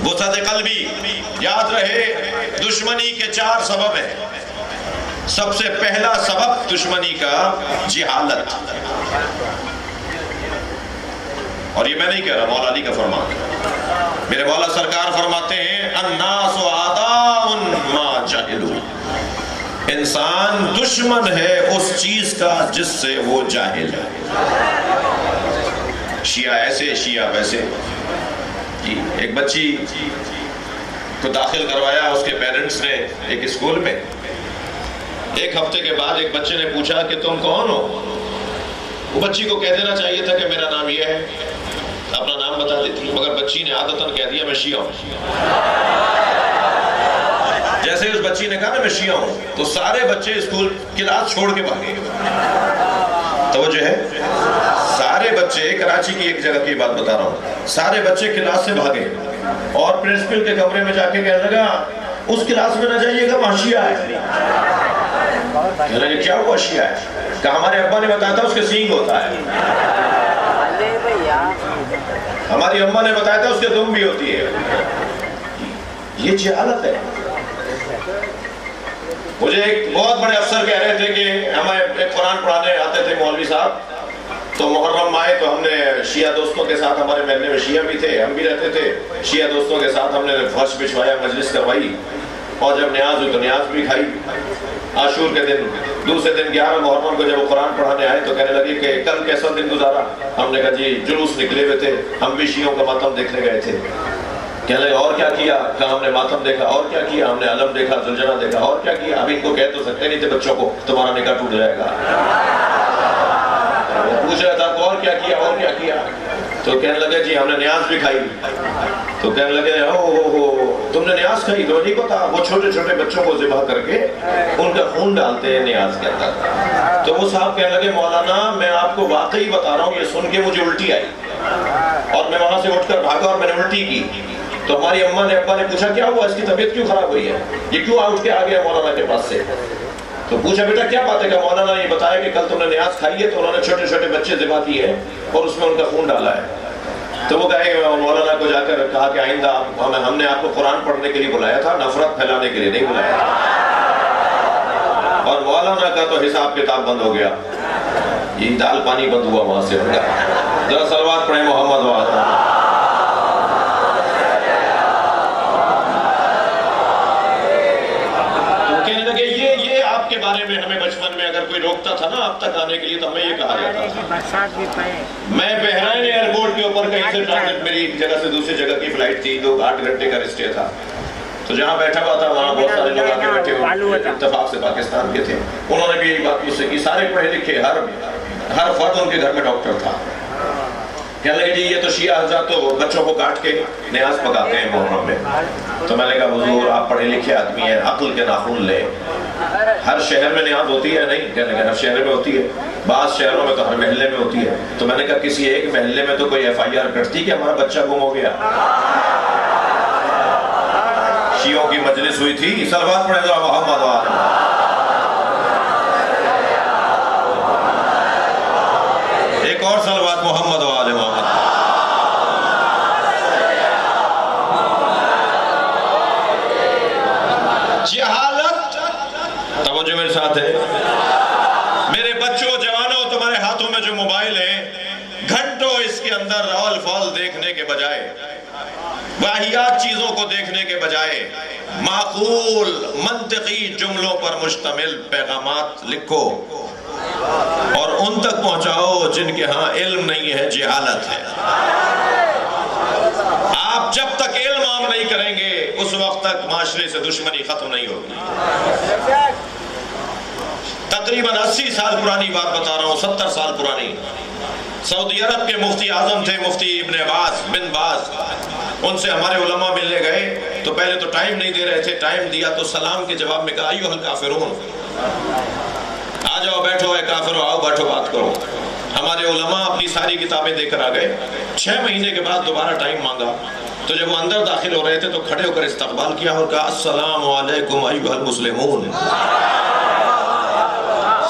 وسعت قلبی، یاد رہے دشمنی کے 4 سبب ہیں۔ سب سے پہلا سبب دشمنی کا جہالت، اور یہ میں نہیں کہہ رہا، مولا علی کا فرمان، میرے مولا سرکار فرماتے ہیں الناس اعداء ما جہلوا، انسان دشمن ہے اس چیز کا جس سے وہ جاہل ہے۔ شیعہ ایسے، شیعہ ویسے۔ ایک بچی کو داخل کروایا اس کے پیرنٹس نے ایک اسکول میں، ایک ہفتے کے بعد ایک بچے نے پوچھا کہ تم کون ہو؟ وہ بچی کو کہہ دینا چاہیے تھا کہ میرا نام یہ ہے، اپنا نام بتا دیتی، مگر بچی نے عادتاً کہہ دیا میں شیعہ ہوں۔ جیسے اس بچی نے کہا نا میں شیعہ ہوں، تو سارے بچے اسکول کلاس چھوڑ کے بھاگے۔ توجہ ہے، سارے بچے، کراچی کی ایک جگہ کی بات بتا رہا ہوں، سارے بچے کلاس سے بھاگے اور پرنسپل کے کمرے میں جا کے کہنے لگا اس کلاس میں نہ جائیے گا وہاں شیعہ ہے۔ کہنے لگے کیا ہوا شیعہ ہے؟ کہا ہمارے ابا نے بتایا تھا اس کے سینگ ہوتا ہے، ہماری اماں نے بتایا تھا اس کے دم بھی ہوتی ہے۔ یہ جہالت ہے۔ مجھے ایک بہت بڑے افسر کہہ رہے تھے کہ ہمیں ایک قرآن پڑھانے آتے تھے مولوی صاحب، تو محرم آئے تو ہم نے شیعہ دوستوں کے ساتھ، ہمارے محلے میں شیعہ بھی تھے، ہم بھی رہتے تھے، شیعہ دوستوں کے ساتھ ہم نے فرش بچھوایا، مجلس کروائی، اور جب نیاز ہوئی تو نیاز بھی کھائی۔ عاشور کے دن، دوسرے دن 11 محرم کو جب وہ قرآن پڑھانے آئے تو کہنے لگے کہ کل کیسا دن گزارا؟ ہم نے کہا جی جلوس نکلے ہوئے تھے، ہم بھی شیعوں کا ماتم دیکھنے گئے تھے۔ کہنے لگے اور کیا کیا؟ کہا ہم نے ماتم دیکھا۔ اور کیا کیا؟ ہم نے علم دیکھا، زلجنہ دیکھا۔ اور کیا کیا؟ اب ان کو کہہ تو سکتے نہیں تھے بچوں کو تمہارا نکاح ٹوٹ جائے گا۔ وہ پوچھ رہا تھا اور کیا کیا، اور کیا کیا؟ تو کہنے لگے جی ہم نے نیاز بھی کھائی۔ تو کہنے لگے تم نے نیاز کھائی؟ تو نہیں پتا، وہ چھوٹے چھوٹے بچوں کو ذبح کر کے ان کا خون ڈالتے ہیں نیاز کے اندر۔ تو وہ صاحب کہنے لگے مولانا میں آپ کو واقعی بتا رہا ہوں، یہ سن کے مجھے الٹی آئی اور میں وہاں سے اٹھ کر بھاگا اور میں نے الٹی کی۔ تو ہماری اماں نے ابا نے پوچھا کیا ہوا، اس کی طبیعت کیوں خراب ہوئی ہے، یہ کیوں اٹھ کے آ گیا مولانا کے پاس سے؟ تو پوچھا بیٹا کیا بات ہے؟ کہ مولانا نے یہ بتایا کہ کل تم نے نیاز کھائی ہے تو انہوں نے چھوٹے چھوٹے بچے ذبح کیے ہیں اور اس میں ان کا خون ڈالا ہے۔ تو وہ کہے مولانا کو جا کر کہا کہ آئندہ ہم نے آپ کو قرآن پڑھنے کے لیے بلایا تھا، نفرت پھیلانے کے لیے نہیں بلایا تھا۔ اور مولانا کا تو حساب کتاب بند ہو گیا، یہ دال پانی بند ہوا وہاں سے۔ ذرا صلوات پڑھیں محمد وعلیہ۔ کے بارے میں ہمیں بچپن میں اگر کوئی روکتا تھا نا اب تک آنے کے لیے تو ہمیں یہ کہا جاتا تھا۔ میں بحرین ایئرپورٹ کے اوپر کہیں سے ٹرانزٹ، میری ایک جگہ سے دوسری جگہ کی فلائٹ تھی، 8 گھنٹے کا رسٹے تھا، تو جہاں بیٹھا ہوا تھا وہاں بہت سارے لوگ آگے بیٹھے ہوئے اتفاق سے پاکستان کے تھے، انہوں نے بھی یہی بات مجھ سے کی، سارے پڑھے لکھے، ہر فرد ان کے گھر میں ڈاکٹر تھا۔ کہنے لگے جی یہ تو شیعہ حضرات تو بچوں کو کاٹ کے نیاز پکاتے ہیں محرم میں۔ تو میں نے کہا حضور آپ پڑھے لکھے آدمی ہیں، عقل کے ناخن لیں، ہر شہر میں نیاز ہوتی ہے؟ نہیں۔ کہنے لگے ہر شہر میں ہوتی ہے، بعض شہروں میں تو ہر محلے میں ہوتی ہے۔ تو میں نے کہا کسی ایک محلے میں تو کوئی FIR کٹتی کہ ہمارا بچہ گم ہو گیا؟ شیعوں کی مجلس ہوئی تھی، صلوات پڑھیں ذرا محمد وعلیہ۔ ایک اور صلوات محمد وعلیہ محمد۔ جہالت، توجہ میرے ساتھ ہے، میرے بچوں جوانوں، تمہارے ہاتھوں میں جو موبائل ہے، گھنٹوں اس کے اندر رول فال دیکھنے کے بجائے، واہیات چیزوں کو دیکھنے کے بجائے، معقول منطقی جملوں پر مشتمل پیغامات لکھو اور ان تک پہنچاؤ جن کے ہاں علم نہیں ہے، جہالت ہے۔ آپ جب تک علم عام نہیں کریں گے اس وقت تک معاشرے سے دشمنی ختم نہیں ہوگی۔ تقریباً 80 سال پرانی بات بتا رہا ہوں، 70 سال پرانی۔ سعودی عرب کے مفتی اعظم تھے مفتی ابن بن باز، ان سے ہمارے علماء ملنے گئے تو پہلے تو ٹائم نہیں دے رہے تھے، ٹائم دیا تو سلام کے جواب میں کہا ایھا الکافرون، آ جاؤ بیٹھو اے کافرو، آؤ بیٹھو بات کرو۔ ہمارے علماء اپنی ساری کتابیں دے کر آ گئے، 6 مہینے کے بعد دوبارہ ٹائم مانگا تو جب وہ اندر داخل ہو رہے تھے تو کھڑے ہو کر استقبال کیا اور کہا السلام علیکم ایھا المسلمون،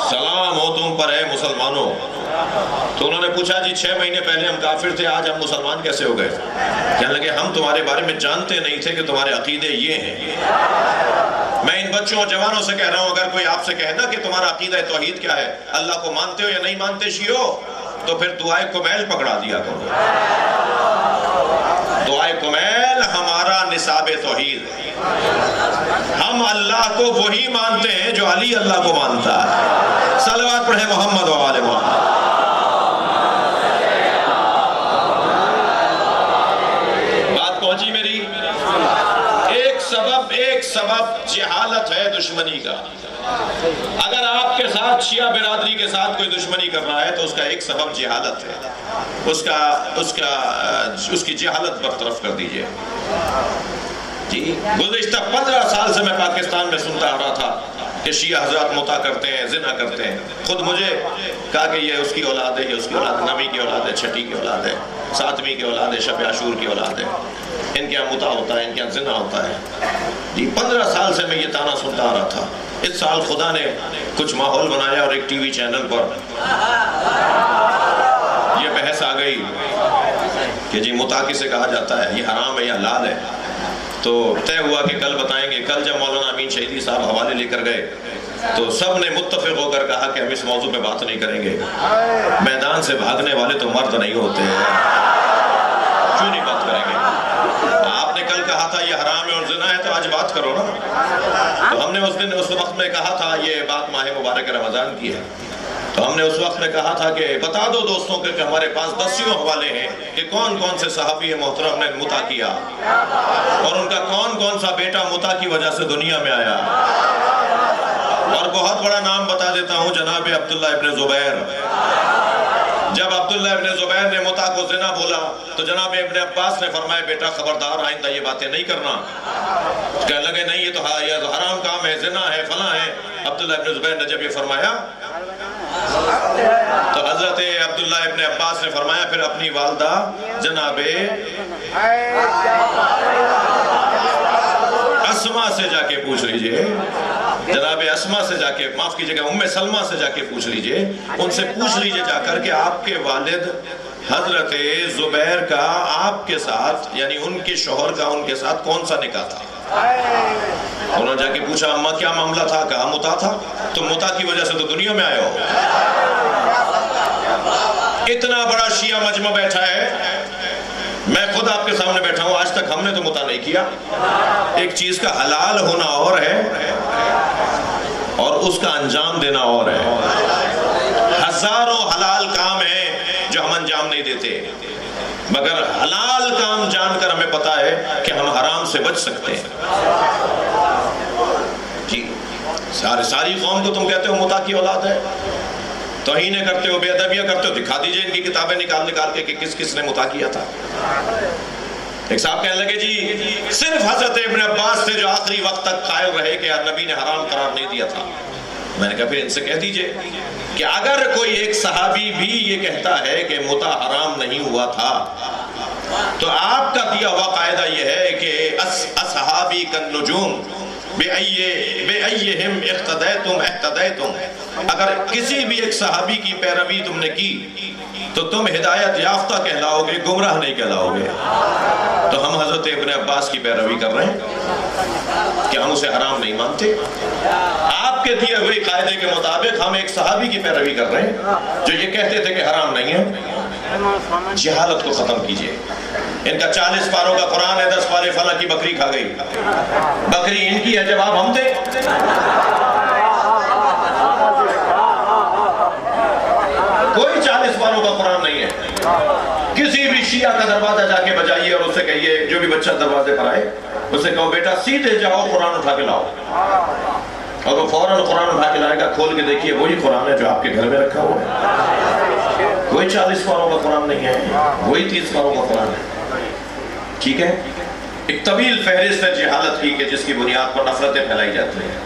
سلام ہو تم پر اے مسلمانوں۔ تو انہوں نے پوچھا جی 6 مہینے پہلے ہم کافر تھے، آج ہم مسلمان کیسے ہو گئے؟ کہنے لگے ہم تمہارے بارے میں جانتے نہیں تھے کہ تمہارے عقیدے یہ ہیں۔ میں ان بچوں اور جوانوں سے کہہ رہا ہوں اگر کوئی آپ سے کہنا کہ تمہارا عقیدہ توحید کیا ہے، اللہ کو مانتے ہو یا نہیں مانتے شیعو، تو پھر دعائے کمیل پکڑا دیا کرو۔ دعائے کمیل ہمارا نصاب توحید ہے، ہم اللہ کو وہی مانتے ہیں جو علی اللہ کو مانتا ہے۔ صلوات پڑھیں محمد وعلیہ محمد۔ بات پہنچی میری؟ ایک سبب جہالت ہے دشمنی کا۔ اگر آپ کے ساتھ شیعہ برادری کے ساتھ کوئی دشمنی کر رہا ہے تو اس کا ایک سبب جہالت ہے، اس کی جہالت برطرف کر دیجئے۔ جی گزشتہ 15 سال سے میں پاکستان میں سنتا آ رہا تھا کہ شیعہ حضرات متا کرتے ہیں، زنا کرتے ہیں۔ خود مجھے کہا کہ یہ اس کی اولاد ہے، یہ اس کی اولاد، 9ویں کی اولاد ہے، 6ٹھی کی اولاد ہے، 7ویں کی اولاد ہے، شب عاشور کی اولاد ہے، ان کے یہاں متا ہوتا ہے، ان کے یہاں زنا ہوتا ہے۔ جی 15 سال سے میں یہ تانا سنتا آ رہا تھا۔ اس سال خدا نے کچھ ماحول بنایا اور ایک ٹی وی چینل پر یہ بحث آ گئی کہ جی متا کسے کہا جاتا ہے، یہ حرام ہے یا حلال ہے؟ تو طے ہوا کہ کل بتائیں گے۔ کل جب مولانا امین شہیدی صاحب حوالے لے کر گئے تو سب نے متفق ہو کر کہا کہ ہم اس موضوع پہ بات نہیں کریں گے، میدان سے بھاگنے والے تو مرد نہیں ہوتے ہیں، کیوں نہیں بات کریں گے؟ آپ نے کل کہا تھا یہ حرام ہے اور زنا ہے تو آج بات کرو نا۔ تو ہم نے اس وقت میں کہا تھا، یہ بات ماہ مبارک رمضان کی ہے، تو ہم نے اس وقت میں کہا تھا کہ بتا دو دوستوں کہ ہمارے پاس 10 حوالے ہیں کہ کون کون سے صحابی محترم نے متا کیا اور ان کا کون کون سا بیٹا متا کی وجہ سے دنیا میں آیا۔ اور بہت بڑا نام بتا دیتا ہوں، جناب عبداللہ ابن زبیر۔ جب عبداللہ ابن زبیر نے متع کو زنا بولا تو جناب ابن عباس نے فرمایا بیٹا خبردار آئندہ یہ باتیں نہیں کرنا. کہنے لگے نہیں یہ تو حرام کام ہے، زنا ہے، فلاں ہے. عبداللہ ابن زبیر نے جب یہ فرمایا تو حضرت عبداللہ ابن عباس نے فرمایا پھر اپنی والدہ جناب اسما سے جا کے پوچھ لیجئے، جناب اسما سے جا کے، معاف کیجئے گا ام سلمہ سے جا کے پوچھ لیجئے، ان سے پوچھ لیجئے جا کر کہ آپ کے والد حضرت زبیر کا آپ کے ساتھ یعنی ان کے شوہر کا ان کے ساتھ کون سا نکاح تھا. انہوں نے جا کے پوچھا اماں کیا معاملہ تھا؟ کہا متع تھا. تم متع کی وجہ سے تو دنیا میں آئے ہو. اتنا بڑا شیعہ مجمع بیٹھا ہے، میں خود آپ کے سامنے بیٹھا ہوں، آج تک ہم نے تو متع نہیں کیا. ایک چیز کا حلال ہونا اور ہے اور اس کا انجام دینا اور ہے. ہزاروں حلال کام ہیں جو ہم انجام نہیں دیتے، مگر حلال کام جان کر ہمیں پتا ہے کہ ہم حرام سے بچ سکتے ہیں. جی ساری قوم کو تم کہتے ہو متع کی اولاد ہے، توہین کرتے ہو، بے ادبیہ کرتے ہو. دکھا دیجئے ان کی کتابیں نکال کے کہ کس کس نے متع کیا تھا. ایک صاحب کہنے لگے جی صرف حضرت ابن عباس سے جو آخری وقت تک قائل رہے کہ نبی نے حرام قرار نہیں دیا تھا. میں نے کہا پھر ان سے کہہ دیجئے کہ اگر کوئی ایک صحابی بھی یہ کہتا ہے کہ متع حرام نہیں ہوا تھا تو آپ کا دیا ہوا قاعدہ یہ ہے کہ اصحابی کالنجوم بِأَيِّهِمْ اِقْتَدَيْتُمْ اِحْتَدَيْتُمْ. اگر کسی بھی ایک صحابی کی پیروی تم نے کی تو تم ہدایت یافتہ کہلاؤ گے، گمراہ نہیں کہلاؤ گے. تو ہم حضرت ابن عباس کی پیروی کر رہے ہیں کہ ہم اسے حرام نہیں مانتے. آپ کے دیے ہوئے قاعدے کے مطابق ہم ایک صحابی کی پیروی کر رہے ہیں جو یہ کہتے تھے کہ حرام نہیں ہے. جہالت کو ختم کیجئے. ان کا 40 پاروں کا قرآن ہے، 10 پارے فلاں کی بکری کھا گئی. بکری ان کی ہے، جواب ہم دیں. کوئی 40 پاروں کا قرآن نہیں ہے. کسی بھی شیعہ کا دروازہ جا کے بجائیے اور اسے کہیے، جو بھی بچہ دروازے پر آئے اسے کہو بیٹا سیدھے جاؤ قرآن اٹھا کے لاؤ. اور وہ فوراً قرآن اٹھا کے لائے گا. کھول کے دیکھیے وہی قرآن ہے جو آپ کے گھر میں رکھا ہوا ہے. کوئی 40 پاروں کا قرآن نہیں ہے، وہی 30 پاروں کا قرآن ہے. ٹھیک ہے. ایک طویل فہرست ہے جہالت کی کہ جس کی بنیاد پر نفرتیں پھیلائی جاتی ہیں.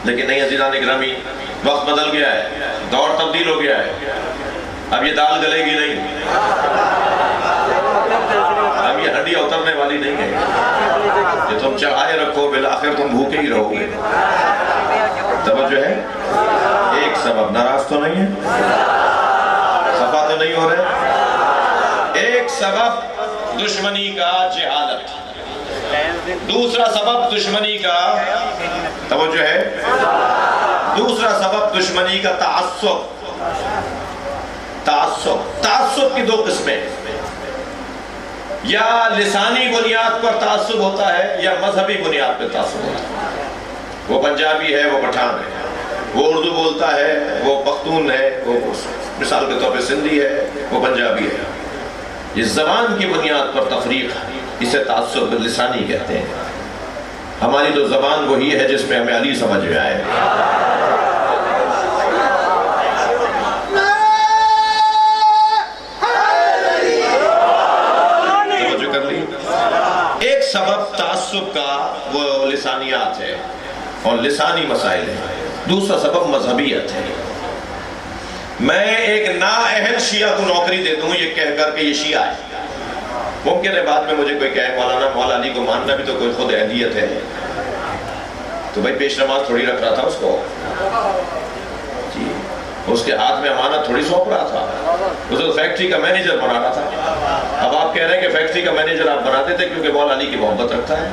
لیکن نہیں عزیزان گرامی، وقت بدل گیا ہے، دور تبدیل ہو گیا ہے. اب یہ دال گلے گی نہیں، اب یہ ہڈیاں اترنے والی نہیں ہے. یہ تم چڑھائے رکھو بالآخر تم بھوکے ہی رہو گے. توجہ ہے. ایک سبب ناراض تو نہیں ہے، خفا تو نہیں ہو رہے. ایک سبب دشمنی کا جہالت، دوسرا سبب دشمنی کا توجہ ہے، دوسرا سبب دشمنی کا تعصب. تعصب کی 2 قسمیں، یا لسانی بنیاد پر تعصب ہوتا ہے یا مذہبی بنیاد پر تعصب ہوتا ہے. وہ پنجابی ہے، وہ پٹھان ہے، وہ اردو بولتا ہے، وہ پختون ہے، وہ مثال کے طور پہ سندھی ہے، وہ پنجابی ہے. یہ زبان کی بنیاد پر تفریق، اسے تعصب لسانی کہتے ہیں. ہماری تو زبان وہی ہے جس میں ہمیں علی سمجھ میں آئے. ایک سبب تعصب کا وہ لسانیات ہے اور لسانی مسائل ہیں. دوسرا سبب مذہبیت ہے. میں ایک نااہل شیعہ کو نوکری دے دوں یہ کہہ کر کہ یہ شیعہ ہے. ممکن ہے بعد میں مجھے کوئی کہے مولانا مولا علی کو ماننا بھی تو کوئی خود اہلیت ہے. تو بھائی پیش نماز تھوڑی رکھ رہا تھا اس کو، جی اس کے ہاتھ میں امانت تھوڑی سونپ رہا تھا. اسے تو فیکٹری کا مینیجر بنا رہا تھا. اب آپ کہہ رہے ہیں کہ فیکٹری کا مینیجر آپ بناتے تھے کیونکہ مولا علی کی محبت رکھتا ہے.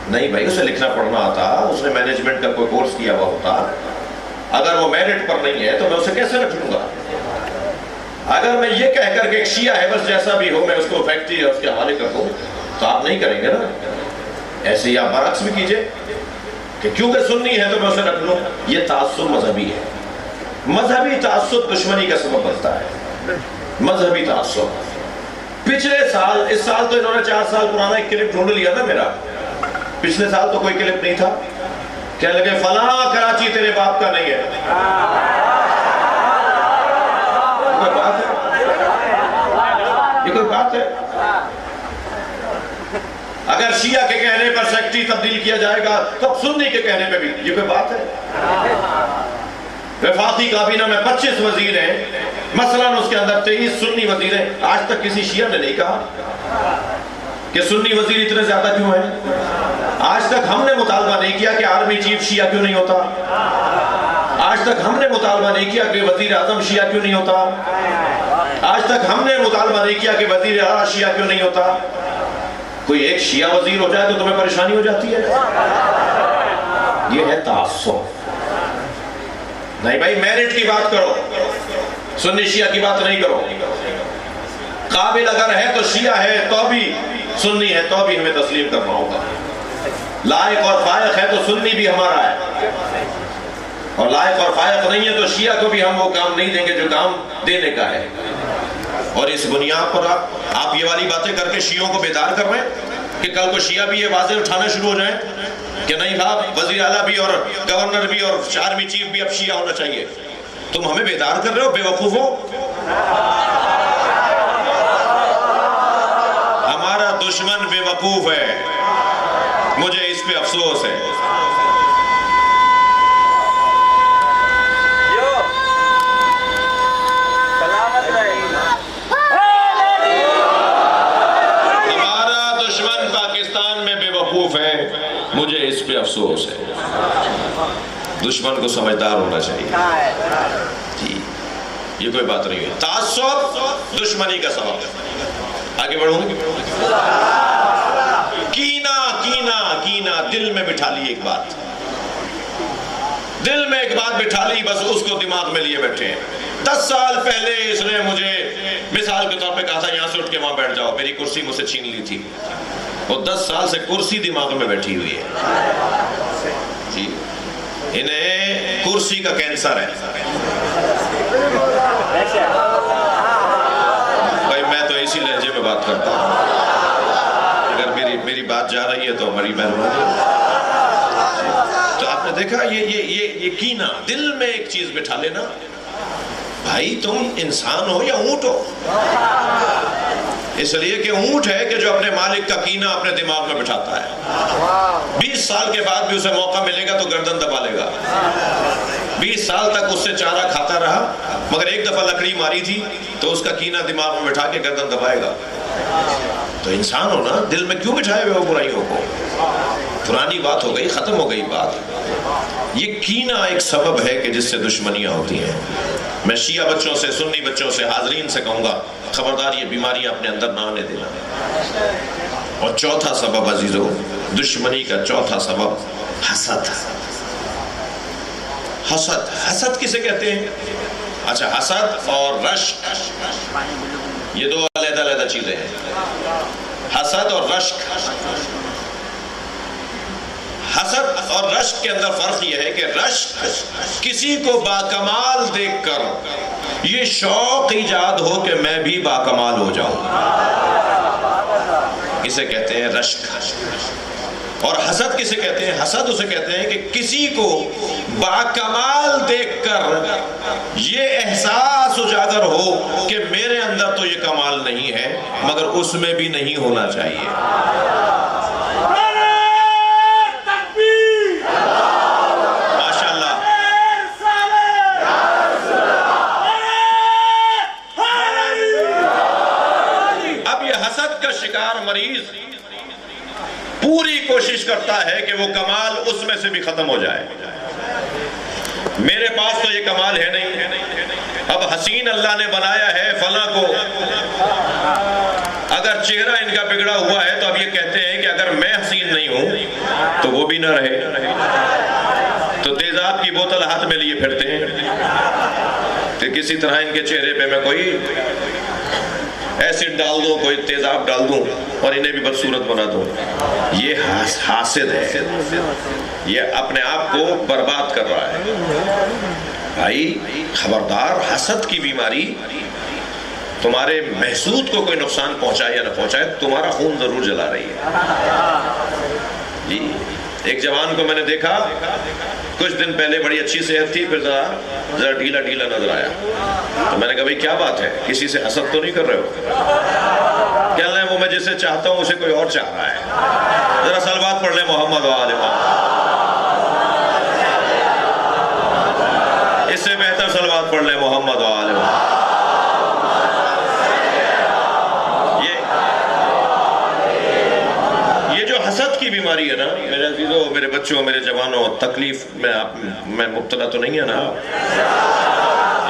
نہیں بھائی، اسے لکھنا پڑھنا آتا، اس نے مینجمنٹ کا کوئی کورس کیا ہوا ہوتا. اگر وہ میرٹ پر نہیں ہے تو میں اسے کیسے رکھ لوں گا؟ اگر میں یہ کہہ کر کہ ایک شیعہ ہے بس جیسا بھی ہو میں اس کو فیکٹری اور اس کے حوالے کر دوں تو آپ نہیں کریں گے نا. ایسے ہی آپ برعکس بھی کیجئے کہ کیونکہ سنی ہے تو میں اسے رکھ لوں. یہ تعصب مذہبی ہے. مذہبی تعصب دشمنی کا سبب بنتا ہے. مذہبی تعصب. پچھلے سال، اس سال تو انہوں نے 4 سال پرانا ایک کلپ ڈھونڈ لیا نا میرا. پچھلے سال تو کوئی کلپ نہیں تھا. کہنے لگے فلاں کراچی تیرے باپ کا نہیں ہے. بات ہے بات ہے؟ اگر شیعہ کے کہنے پر سیکٹری تبدیل کیا جائے گا تو سنی کے کہنے پہ بھی یہ کوئی بات ہے؟ وفاقی کابینہ میں 25 وزیر ہیں، مثلاً اس کے اندر 23 سنی وزیر ہیں. آج تک کسی شیعہ نے نہیں کہا کہ سنی وزیر اتنے زیادہ کیوں ہیں. آج تک ہم نے مطالبہ نہیں کیا کہ آرمی چیف شیعہ کیوں نہیں ہوتا. آج تک ہم نے مطالبہ نہیں کیا کہ وزیر اعظم شیعہ کیوں نہیں ہوتا. آج تک ہم نے مطالبہ نہیں کیا کہ وزیر اعلیٰ شیعہ کیوں نہیں ہوتا. کوئی ایک شیعہ وزیر ہو جائے تو تمہیں پریشانی ہو جاتی ہے. یہ ہے تعصب. نہیں بھائی، میرٹ کی بات کرو، سنی شیعہ کی بات نہیں کرو. قابل اگر ہے تو شیعہ ہے تو بھی، سنی ہے تو بھی ہمیں تسلیم کرنا ہوگا. لائق اور فائق ہے تو سنی بھی ہمارا ہے، اور لائق اور فائق نہیں ہے تو شیعہ کو بھی ہم وہ کام نہیں دیں گے جو کام دینے کا ہے. اور اس بنیاد پر آپ یہ والی باتیں کر کے شیعوں کو بیدار کر رہے ہیں کہ کل کو شیعہ بھی یہ واضح اٹھانا شروع ہو جائیں کہ نہیں صاحب، وزیر اعلیٰ بھی اور گورنر بھی اور آرمی چیف بھی اب شیعہ ہونا چاہیے. تم ہمیں بیدار کر رہے ہو، بے وقوف ہو. ہمارا دشمن بے وقوف ہے، مجھے اس پہ افسوس ہے. ہمارا دشمن پاکستان میں بے وقوف ہے، مجھے اس پہ افسوس ہے. دشمن کو سمجھدار ہونا چاہیے. جی یہ کوئی بات نہیں ہے. تعصب دشمنی کا سبب ہے. آگے بڑھوں. کینہ کینہ کینہ دل میں بٹھا لی. ایک بات دل میں ایک بات بٹھا لی، بس اس کو دماغ میں لیے بیٹھے ہیں. 10 سال پہلے اس نے مجھے مثال کے طور پہ کہا تھا یہاں سے اٹھ کے وہاں بیٹھ جاؤ. میری کرسی مجھ سے چھین لی تھی. وہ 10 سال سے کرسی دماغ میں بیٹھی ہوئی ہے. جی انہیں کرسی کا کینسر ہے. بھائی میں تو اسی لہجے میں بات کرتا ہوں. اگر میری بات جا رہی ہے تو ہماری مہربانی. تو آپ نے دیکھا یہ کینہ دل میں ایک چیز بٹھا لینا. بھائی تم انسان ہو یا اونٹ ہو؟ اس لیے کہ اونٹ ہے کہ جو اپنے مالک کا کینہ اپنے دماغ میں بٹھاتا ہے. 20 سال کے بعد بھی اسے موقع ملے گا تو گردن دبا لے گا. 20 سال تک اس سے چارہ کھاتا رہا، مگر ایک دفعہ لکڑی ماری تھی تو اس کا کینہ دماغ میں بٹھا کے گردن دبائے گا. تو انسان ہو نا، دل میں کیوں بٹھائے ہوئے ہو برائیوں کو؟ پرانی بات ہو گئی، ختم ہو گئی بات. یہ کینہ ایک سبب ہے کہ جس سے دشمنیاں ہوتی ہیں. میں شیعہ بچوں سے، سنی بچوں سے، حاضرین سے کہوں گا خبردار یہ بیماریاں اپنے اندر نہ آنے دینا. اور چوتھا سبب عزیزو، دشمنی کا چوتھا سبب حسد. حسد، حسد کسے کہتے ہیں؟ اچھا، حسد اور رشک یہ دو علیحدہ علیحدہ چیزیں ہیں. حسد اور رشک. حسد اور رشک کے اندر فرق یہ ہے کہ رشک کسی کو باکمال دیکھ کر یہ شوق ایجاد ہو کہ میں بھی باکمال ہو جاؤں، اسے کہتے ہیں رشک. اور حسد کسے کہتے ہیں؟ حسد اسے کہتے ہیں کہ کسی کو باکمال دیکھ کر یہ احساس اجاگر ہو کہ میرے اندر تو یہ کمال نہیں ہے مگر اس میں بھی نہیں ہونا چاہیے. مریض پوری کوشش کرتا ہے کہ وہ کمال اس میں سے بھی ختم ہو جائے. میرے پاس تو یہ کمال ہے نہیں، اب حسین اللہ نے بنایا ہے فلاں کو. اگر چہرہ ان کا بگڑا ہوا ہے تو اب یہ کہتے ہیں کہ اگر میں حسین نہیں ہوں تو وہ بھی نہ رہے. تو تیزاب کی بوتل ہاتھ میں لیے پھرتے ہیں کہ کسی طرح ان کے چہرے پہ میں کوئی ایسڈ ڈال دوں، کوئی تیزاب ڈال دوں اور انہیں بھی بدصورت بنا دوں. یہ حاسد ہے، یہ اپنے آپ کو برباد کر رہا ہے. بھائی خبردار، حسد کی بیماری تمہارے محسود کو کوئی نقصان پہنچائے یا نہ پہنچائے، تمہارا خون ضرور جلا رہی ہے. جی ایک جوان کو میں نے دیکھا کچھ دن پہلے، بڑی اچھی صحت تھی، پھر ذرا ڈھیلا ڈھیلا نظر آیا. تو میں نے کہا بھائی کیا بات ہے، کسی سے حسد تو نہیں کر رہے ہو؟ کہہ لیں وہ میں جسے چاہتا ہوں اسے کوئی اور چاہ رہا ہے. ذرا صلوات پڑھ لیں محمد و آل محمد. اس سے بہتر صلوات پڑھ لیں محمد و آل محمد. یہ جو حسد کی بیماری ہے نا میرے عزیزوں، میرے بچوں، میرے جوانوں، تکلیف میں مبتلا تو نہیں ہے نا؟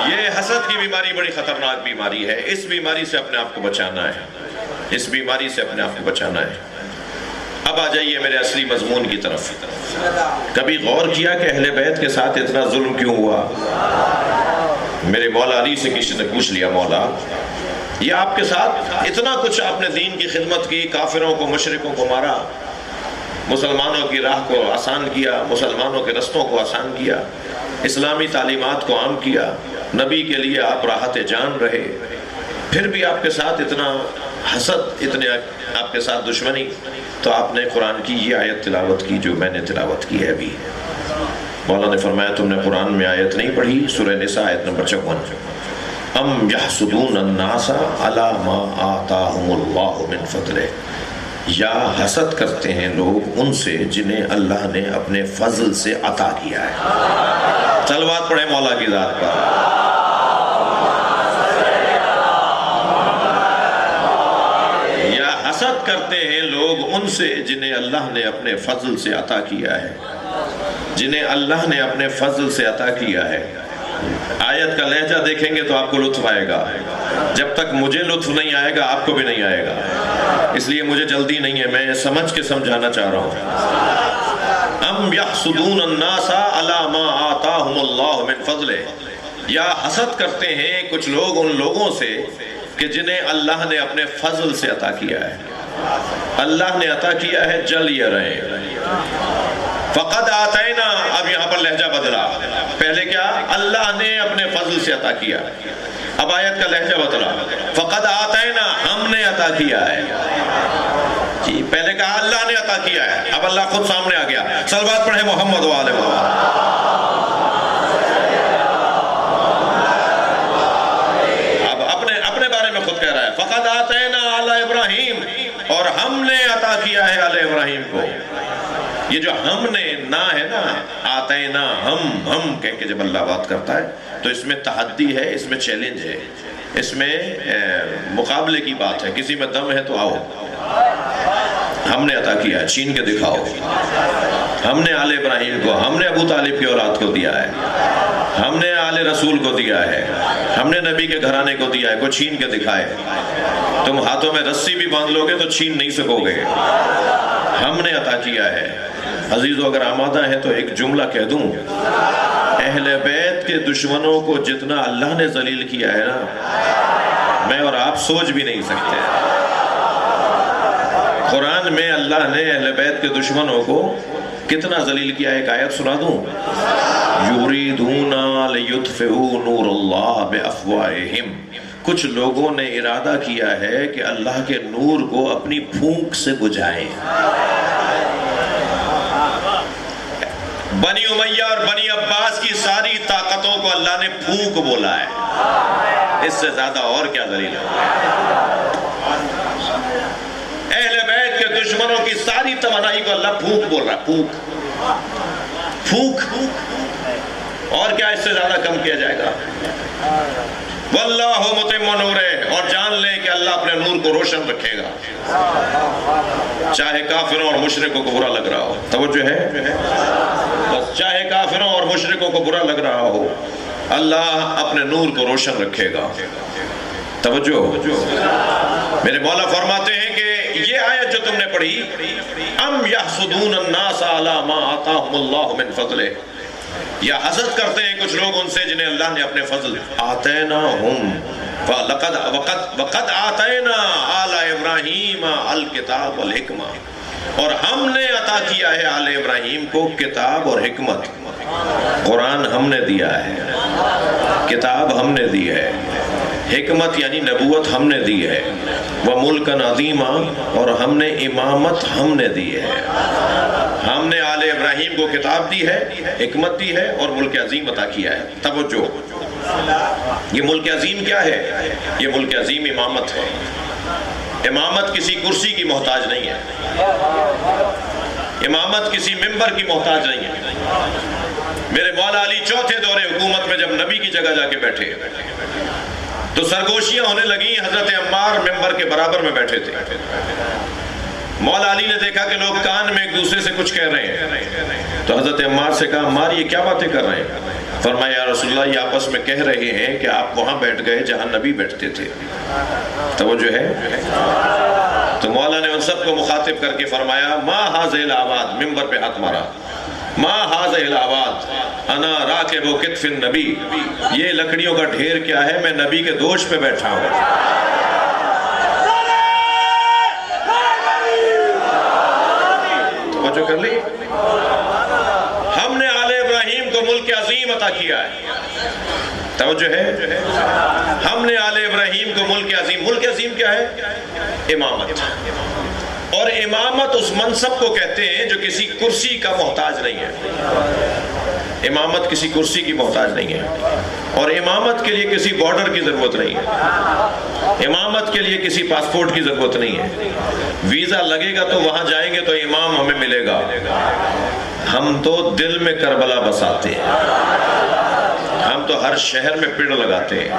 یہ حسد کی بیماری بڑی خطرناک بیماری ہے. اس بیماری سے اپنے آپ کو بچانا ہے. اس بیماری سے اپنے آپ کو بچانا ہے. اب آ جائیے میرے اصلی مضمون کی طرف. کبھی غور کیا کہ اہل بیت کے ساتھ اتنا ظلم کیوں ہوا؟ میرے مولا علی سے کسی نے پوچھ لیا، مولا یہ آپ کے ساتھ اتنا کچھ آپ نے دین کی خدمت کی، کافروں کو مشرکوں کو مارا، مسلمانوں کی راہ کو آسان کیا، مسلمانوں کے رستوں کو آسان کیا، اسلامی تعلیمات کو عام کیا، نبی کے لیے آپ راحت جان رہے، پھر بھی آپ کے ساتھ اتنا حسد، اتنے آپ کے ساتھ دشمنی. تو آپ نے قرآن کی یہ آیت تلاوت کی جو میں نے تلاوت کی ہے ابھی. مولا نے فرمایا تم نے قرآن میں آیت نہیں پڑھی؟ سورہ نساء آیت نمبر 54. ام یحسدون الناس علی ما آتاہم اللہ من فضلہ. یا حسد کرتے ہیں لوگ ان سے جنہیں اللہ نے اپنے فضل سے عطا کیا ہے. صلوات پڑھیں مولا کی ذات پر. یا حسد کرتے ہیں لوگ ان سے جنہیں اللہ نے اپنے فضل سے عطا کیا ہے. جنہیں اللہ نے اپنے فضل سے عطا کیا ہے. آیت کا لہجہ دیکھیں گے تو آپ کو لطف آئے گا. جب تک مجھے لطف نہیں آئے گا آپ کو بھی نہیں آئے گا. اس لیے مجھے جلدی نہیں ہے، میں سمجھ کے سمجھانا چاہ رہا ہوں. ام یحسدون الناس علی ما آتاہم اللہ من فضلہ. یا حسد کرتے ہیں کچھ لوگ ان لوگوں سے کہ جنہیں اللہ نے اپنے فضل سے عطا کیا ہے. اللہ نے عطا کیا ہے، جل یہ رہے. فقد آتینا، اب یہاں پر لہجہ بدلا. پہلے کیا؟ اللہ نے اپنے فضل سے عطا کیا. اب آیت کا لہجہ بدلا. فقد آتینا، ہم نے عطا کیا ہے. جی پہلے کہا اللہ نے عطا کیا ہے، اب اللہ خود سامنے آ گیا. صلوات پڑھیں محمد و آل محمد. اب اپنے بارے میں خود کہہ رہا ہے فقد آتینا علی ابراہیم، اور ہم نے عطا کیا ہے علی ابراہیم کو. یہ جو ہم نے نا ہے نا، آتینا، ہم کہہ کے جب اللہ بات کرتا ہے تو اس میں تحدی ہے، اس میں چیلنج ہے، اس میں مقابلے کی بات ہے. کسی میں دم ہے تو آؤ. ہم نے عطا کیا ہے، چھین کے دکھاؤ. ہم نے آل ابراہیم کو، ہم نے ابو طالب کی اولاد کو دیا ہے، ہم نے آل رسول کو دیا ہے، ہم نے نبی کے گھرانے کو دیا ہے. کوئی چھین کے دکھائے. تم ہاتھوں میں رسی بھی باندھ لو گے تو چھین نہیں سکو گے. ہم نے عطا کیا ہے. عزیزو اگر آمادہ ہے تو ایک جملہ کہہ دوں. اہل بیت کے دشمنوں کو جتنا اللہ نے ذلیل کیا ہے نا، میں اور آپ سوچ بھی نہیں سکتے. قرآن میں اللہ نے اہل بیت کے دشمنوں کو کتنا ذلیل کیا ہے. ایک آیت سنا دوں. یریدون لیطفئوا نور اللہ بافواہہم. کچھ لوگوں نے ارادہ کیا ہے کہ اللہ کے نور کو اپنی پھونک سے بجھائیں. بنی امیہ اور بنی عباس کی ساری طاقتوں کو اللہ نے پھونک بولا ہے. اس سے زیادہ اور کیا ذلیل ہے؟ اہل بیت کے دشمنوں کی ساری توانائی کو اللہ پھونک بول رہا ہے. پھونک. اور کیا اس سے زیادہ کم کیا جائے گا؟ واللہ متم نورہ. اور جان لیں کہ اللہ اپنے نور کو روشن رکھے گا چاہے کافروں اور مشرکوں کو برا لگ رہا ہو. توجہ ہے؟ بس چاہے کافروں اور مشرکوں کو برا لگ رہا ہو، اللہ اپنے نور کو روشن رکھے گا. توجہ. میرے مولا فرماتے ہیں کہ یہ آیت جو تم نے پڑھی، ام یحسدون الناس علی ما آتاہم اللہ من فضلہ. یا حسد کرتے ہیں کچھ لوگ ان سے جنہیں اللہ نے اپنے فضل آتیناہم وقد آتینا آل ابراہیم الکتاب والحکمہ. اور ہم نے عطا کیا ہے آل ابراہیم کو کتاب اور حکمت. قرآن ہم نے دیا ہے، کتاب ہم نے دی ہے، حکمت یعنی نبوت ہم نے دی ہے. وَمُلْكًا عَظِيمًا. اور ہم نے امامت ہم نے دی ہے. ہم نے آل ابراہیم کو کتاب دی ہے، حکمت دی ہے اور ملک عظیم عطا کیا ہے. توجہ. یہ ملک عظیم کیا ہے؟ یہ ملک عظیم امامت ہے. امامت کسی کرسی کی محتاج نہیں ہے، امامت کسی ممبر کی محتاج نہیں ہے۔ میرے مولا علی چوتھے دور حکومت میں جب نبی کی جگہ جا کے بیٹھے تو سرگوشیاں ہونے لگیں، حضرت عمار ممبر کے برابر میں بیٹھے تھے۔ مولا علی نے دیکھا کہ لوگ کان میں ایک دوسرے سے کچھ کہہ رہے ہیں، تو حضرت عمار سے کہا عمار یہ کیا باتیں کر رہے ہیں؟ فرمایا یا رسول اللہ یہ آپس میں کہہ رہے ہیں کہ آپ وہاں بیٹھ گئے جہاں نبی بیٹھتے تھے۔ توجہ ہے؟ تو مولا نے ان سب کو مخاطب کر کے فرمایا ما ھذہ الآواد، ممبر پہ ہاتھ مارا، ما ھذہ الآواد انا راکب کتف النبی، یہ لکڑیوں کا ڈھیر کیا ہے، میں نبی کے دوش پہ بیٹھا ہوں۔ توجہ کر لی؟ ہم نے آل ابراہیم کو ملک عظیم عطا کیا ہے، توجہ ہے؟ ہم نے آل ابراہیم کو ملک عظیم کیا ہے؟ امامت۔ اور امامت اس منصب کو کہتے ہیں جو کسی کرسی کا محتاج نہیں ہے، امامت کسی کرسی کی محتاج نہیں ہے، اور امامت کے لیے کسی بارڈر کی ضرورت نہیں ہے، امامت کے لیے کسی پاسپورٹ کی ضرورت نہیں ہے، ویزا لگے گا تو وہاں جائیں گے تو امام ہمیں ملے گا۔ ہم تو دل میں کربلا بساتے ہیں، ہم تو ہر شہر میں پیڑ لگاتے ہیں،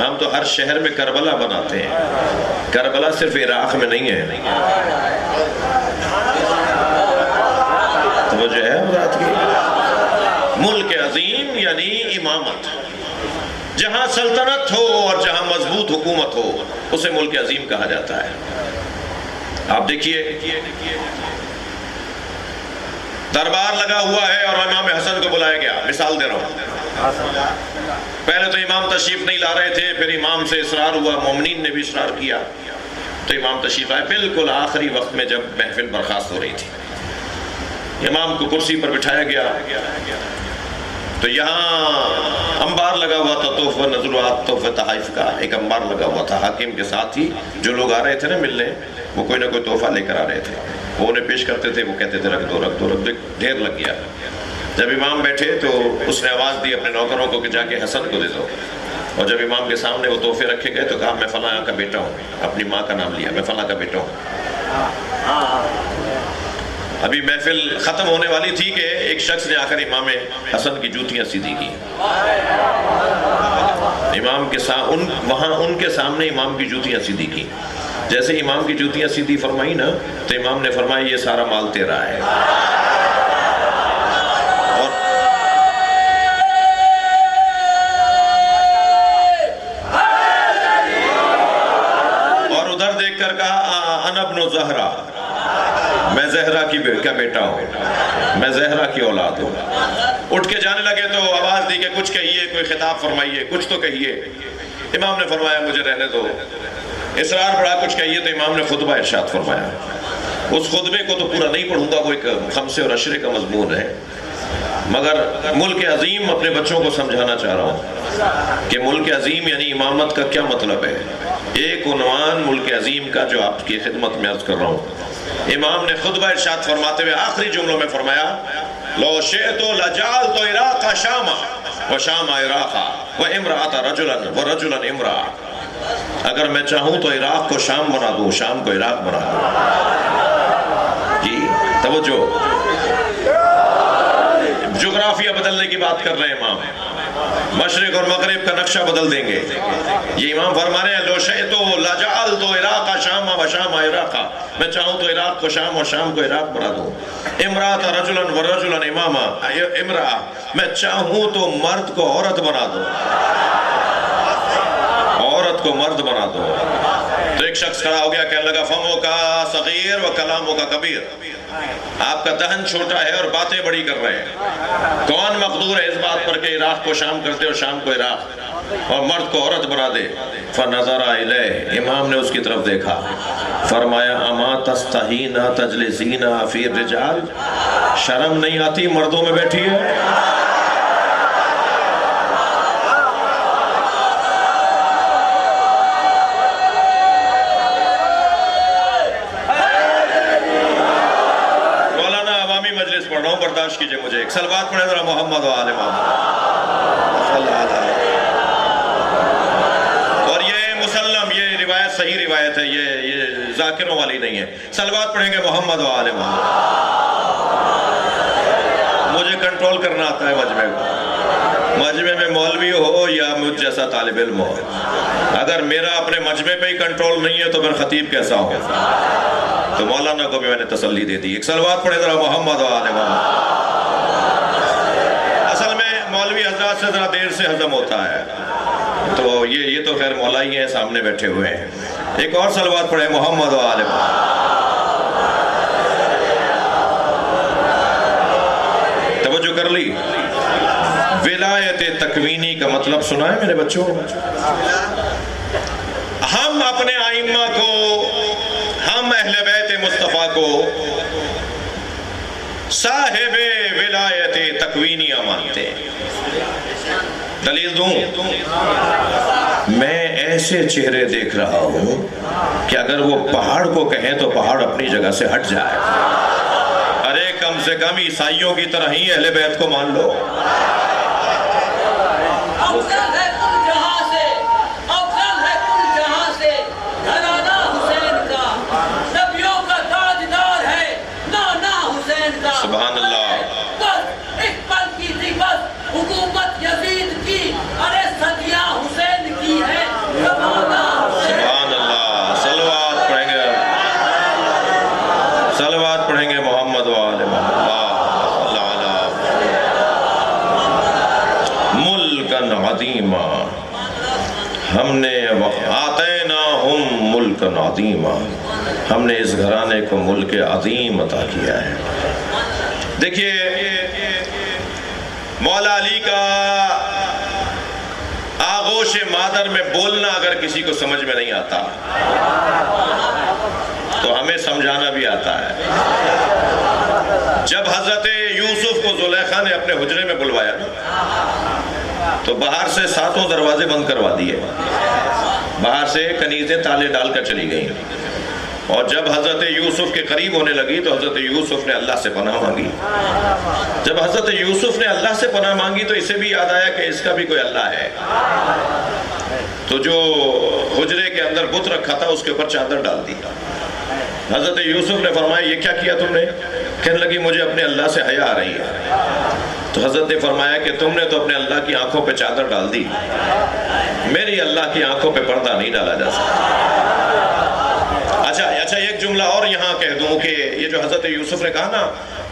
ہم تو ہر شہر میں کربلا بناتے ہیں۔ کربلا صرف عراق میں نہیں ہے، توجہ ہے حضرات کی؟ ملک عظیم یعنی امامت، جہاں سلطنت ہو اور جہاں مضبوط حکومت ہو اسے ملک عظیم کہا جاتا ہے۔ آپ دیکھیے دربار لگا ہوا ہے اور امام حسن کو بلایا گیا، مثال دے رہا ہوں، پہلے تو امام تشریف نہیں لا رہے تھے، پھر امام سے اصرار ہوا، مومنین نے بھی اصرار کیا تو امام تشریف آئے۔ بالکل آخری وقت میں جب محفل برخاست ہو رہی تھی، امام کو کرسی پر بٹھایا گیا تو یہاں انبار لگا ہوا تھا، تحفہ نذروات، تحفہ تحائف کا ایک انبار لگا ہوا تھا۔ حاکم کے ساتھ ہی جو لوگ آ رہے تھے نا ملنے، وہ کوئی نہ کوئی تحفہ لے کر آ رہے تھے، وہ انہیں پیش کرتے تھے، وہ کہتے تھے رکھ دو رکھ دو رکھ دو، ڈھیر لگ گیا۔ جب امام بیٹھے تو اس نے آواز دی اپنے نوکروں کو کہ جا کے حسن کو دے دو، اور جب امام کے سامنے وہ تحفے رکھے گئے تو کہا میں فلاں کا بیٹا ہوں، اپنی ماں کا نام لیا، میں فلاں کا بیٹا ہوں۔ ابھی محفل ختم ہونے والی تھی کہ ایک شخص نے آ کر امام حسن کی جوتیاں سیدھی کی، امام کے وہاں ان کے سامنے امام کی جوتیاں سیدھی کی۔ جیسے امام کی جوتیاں سیدھی فرمائی نا تو امام نے فرمایا یہ سارا مال تیرا ہے۔ اور ادھر دیکھ کر کہا انا ابن زہرا، میں زہرا کا بیٹا ہوں، میں زہرا کی اولاد ہوں۔ اٹھ کے جانے لگے تو آواز دی کہ کچھ کہیے، کوئی خطاب فرمائیے، کچھ تو کہیے۔ امام نے فرمایا مجھے رہنے دو، اصرار بڑا کچھ کہیے تو امام نے خطبہ ارشاد فرمایا۔ اس خطبے کو تو پورا نہیں پڑھوں گا، وہ ایک خمسے اور عشرے کا مضمون ہے، مگر ملک عظیم اپنے بچوں کو سمجھانا چاہ رہا ہوں کہ ملک عظیم یعنی امامت کا کیا مطلب ہے۔ ایک عنوان ملک عظیم کا جو آپ کی خدمت میں عرض کر رہا ہوں۔ امام نے خطبہ ارشاد فرماتے ہوئے آخری جملوں میں فرمایا لو شئت لجعلت عراق شاما وشام عراقا وامرأۃ رجلا ورجلا امرأة، اگر میں چاہوں تو عراق کو شام بنا دوں، شام کو عراق بنا دوں۔ جی توجہ، جغرافیہ بدلنے کی بات کر رہے ہیں امام، مشرق اور مغرب کا نقشہ بدل دیں گے۔ یہ امام فرما رہے ہیں لو شئت لجعلت عراق شاما وشام عراقا، میں چاہوں تو عراق کو شام اور شام کو عراق بنا دوں۔ امرأۃ رجلا ورجلا اماما، امرأة، میں چاہوں تو مرد کو عورت بنا دوں، عورت کو مرد بنا دو۔ تو ایک شخص کھڑا ہو گیا، کہنے لگا فمو کا صغیر و کلامو کا کبیر، آپ کا دہن چھوٹا ہے اور باتیں بڑی کر رہے ہیں، کون مقدور ہے اس بات پر کہ عراق کو شام کرتے اور شام کو عراق اور مرد کو عورت بنا دے؟ فنظر الیہ، امام نے اس کی طرف دیکھا، فرمایا اما تستحین تجلسین فی الرجال، شرم نہیں آتی مردوں میں بیٹھی ہے؟ برداشت کیجئے مجھے، ایک صلوات پڑھیں ذرا محمد و آل محمد۔ اور یہ مسلم، یہ روایت صحیح روایت ہے، یہ ذاکروں والی نہیں ہے۔ صلوات پڑھیں گے محمد و آل محمد۔ مجھے کنٹرول کرنا آتا ہے مجمع کو، مجمع میں مولوی ہو یا مجھ جیسا طالب علم ہو، اگر میرا اپنے مجمع پہ ہی کنٹرول نہیں ہے تو پھر خطیب کیسا ہو؟ تو مولانا کو بھی میں نے تسلی دے دی۔ ایک صلوات پڑھیں ذرا محمد و آل محمد۔ اصل میں مولوی حضرات سے ذرا دیر سے ہضم ہوتا ہے، تو یہ تو خیر مولا ہی ہیں، سامنے بیٹھے ہوئے ہیں۔ ایک اور صلوات پڑھیں محمد و آل محمد۔ توجہ کر لی؟ ولایت تکوینی کا مطلب سنا ہے میرے بچوں؟ ہم اپنے ائمہ کو، ہم اہل بیت مصطفیٰ کو صاحب ولایت تکوینیہ مانتے ہیں۔ دلیل دوں؟ میں ایسے چہرے دیکھ رہا ہوں کہ اگر وہ پہاڑ کو کہیں تو پہاڑ اپنی جگہ سے ہٹ جائے۔ ارے کم سے کم عیسائیوں کی طرح ہی اہل بیت کو مان لو۔ سبحان اللہ، بس ایک پل کی تھی، بس حکومت یزید کی، ارے صدیاں حسین کی ہے۔ سبحان اللہ، صلوات پڑھیں گے، صلوات پڑھیں گے محمد و آل محمد۔ ملکن عظیما، ہم نے آتیناہم ملکن عظیما، ہم نے اس گھرانے کو ملک عظیم عطا کیا ہے۔ دیکھیے مولا علی کا آغوش مادر میں بولنا اگر کسی کو سمجھ میں نہیں آتا تو ہمیں سمجھانا بھی آتا ہے۔ جب حضرت یوسف کو زلیخا نے اپنے حجرے میں بلوایا تو باہر سے 7 دروازے بند کروا دیے، باہر سے کنیزیں تالے ڈال کر چلی گئیں، اور جب حضرت یوسف کے قریب ہونے لگی تو حضرت یوسف نے اللہ سے پناہ مانگی۔ جب حضرت یوسف نے اللہ سے پناہ مانگی تو اسے بھی یاد آیا کہ اس کا بھی کوئی اللہ ہے، تو جو حجرے کے اندر بت رکھا تھا اس کے اوپر چادر ڈال دی۔ حضرت یوسف نے فرمایا یہ کیا کیا تم نے؟ کہنے لگی مجھے اپنے اللہ سے حیا آ رہی ہے۔ تو حضرت نے فرمایا کہ تم نے تو اپنے اللہ کی آنکھوں پہ چادر ڈال دی، میری اللہ کی آنکھوں پہ پردہ نہیں ڈالا جا سکتا۔ اچھا ایک جملہ اور یہاں کہہ دوں کہ یہ جو حضرت یوسف نے کہا نا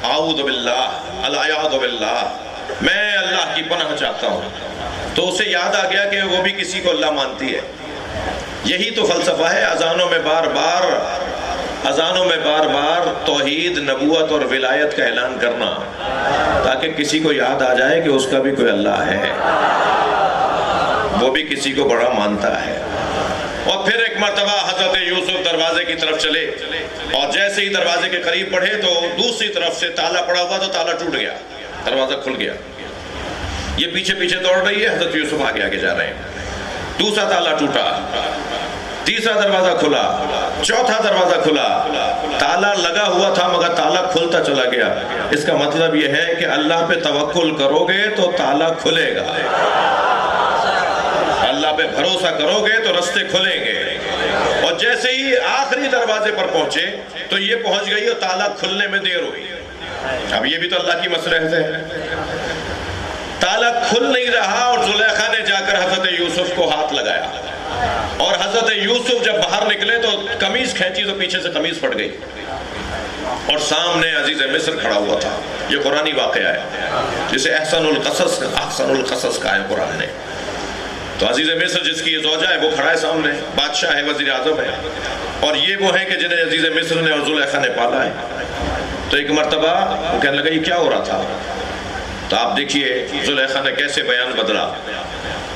اعوذ باللہ، العیاذ باللہ، میں اللہ کی پناہ چاہتا ہوں، تو اسے یاد آ گیا کہ وہ بھی کسی کو اللہ مانتی ہے۔ یہی تو فلسفہ ہے اذانوں میں بار بار توحید، نبوت اور ولایت کا اعلان کرنا، تاکہ کسی کو یاد آ جائے کہ اس کا بھی کوئی اللہ ہے، وہ بھی کسی کو بڑا مانتا ہے۔ اور پھر ایک مرتبہ حضرت یوسف دروازے کی طرف چلے، اور جیسے ہی دروازے کے قریب پڑھے تو دوسری طرف سے تالا پڑا ہوا تو تالا ٹوٹ گیا، دروازہ کھل گیا۔ یہ پیچھے پیچھے دوڑ رہی ہے، حضرت یوسف آگے آگے جا رہے ہیں۔ دوسرا تالا ٹوٹا، تیسرا دروازہ کھلا، چوتھا دروازہ کھلا، تالا لگا ہوا تھا مگر تالا کھلتا چلا گیا۔ اس کا مطلب یہ ہے کہ اللہ پہ توکل کرو گے تو تالا کھلے گا، اللہ پہ بھروسہ کرو گے تو رستے کھلیں گے۔ اور جیسے ہی آخری دروازے پر پہنچے تو یہ پہنچ گئی اور تالا کھلنے میں دیر ہوئی۔ اب یہ بھی تو اللہ کی مصلحت ہے، تالا کھل نہیں رہا، اور زلیخا نے جا کر حضرت یوسف کو ہاتھ لگایا، اور حضرت یوسف جب باہر نکلے تو قمیض کھینچی تو پیچھے سے قمیض پھٹ گئی، اور سامنے عزیز مصر کھڑا ہوا تھا۔ یہ قرآنی واقعہ ہے جسے احسن القصص کہا ہے قرآن نے۔ تو عزیز مصر جس کی یہ زوجہ ہے وہ کھڑا ہے سامنے، بادشاہ ہے، وزیر اعظم ہے، اور یہ وہ ہیں کہ جنہیں عزیز مصر نے اور زلیخا نے پالا ہے۔ تو ایک مرتبہ وہ کہنے لگا یہ کیا ہو رہا تھا؟ تو آپ دیکھیے زلیخا نے کیسے بیان بدلا،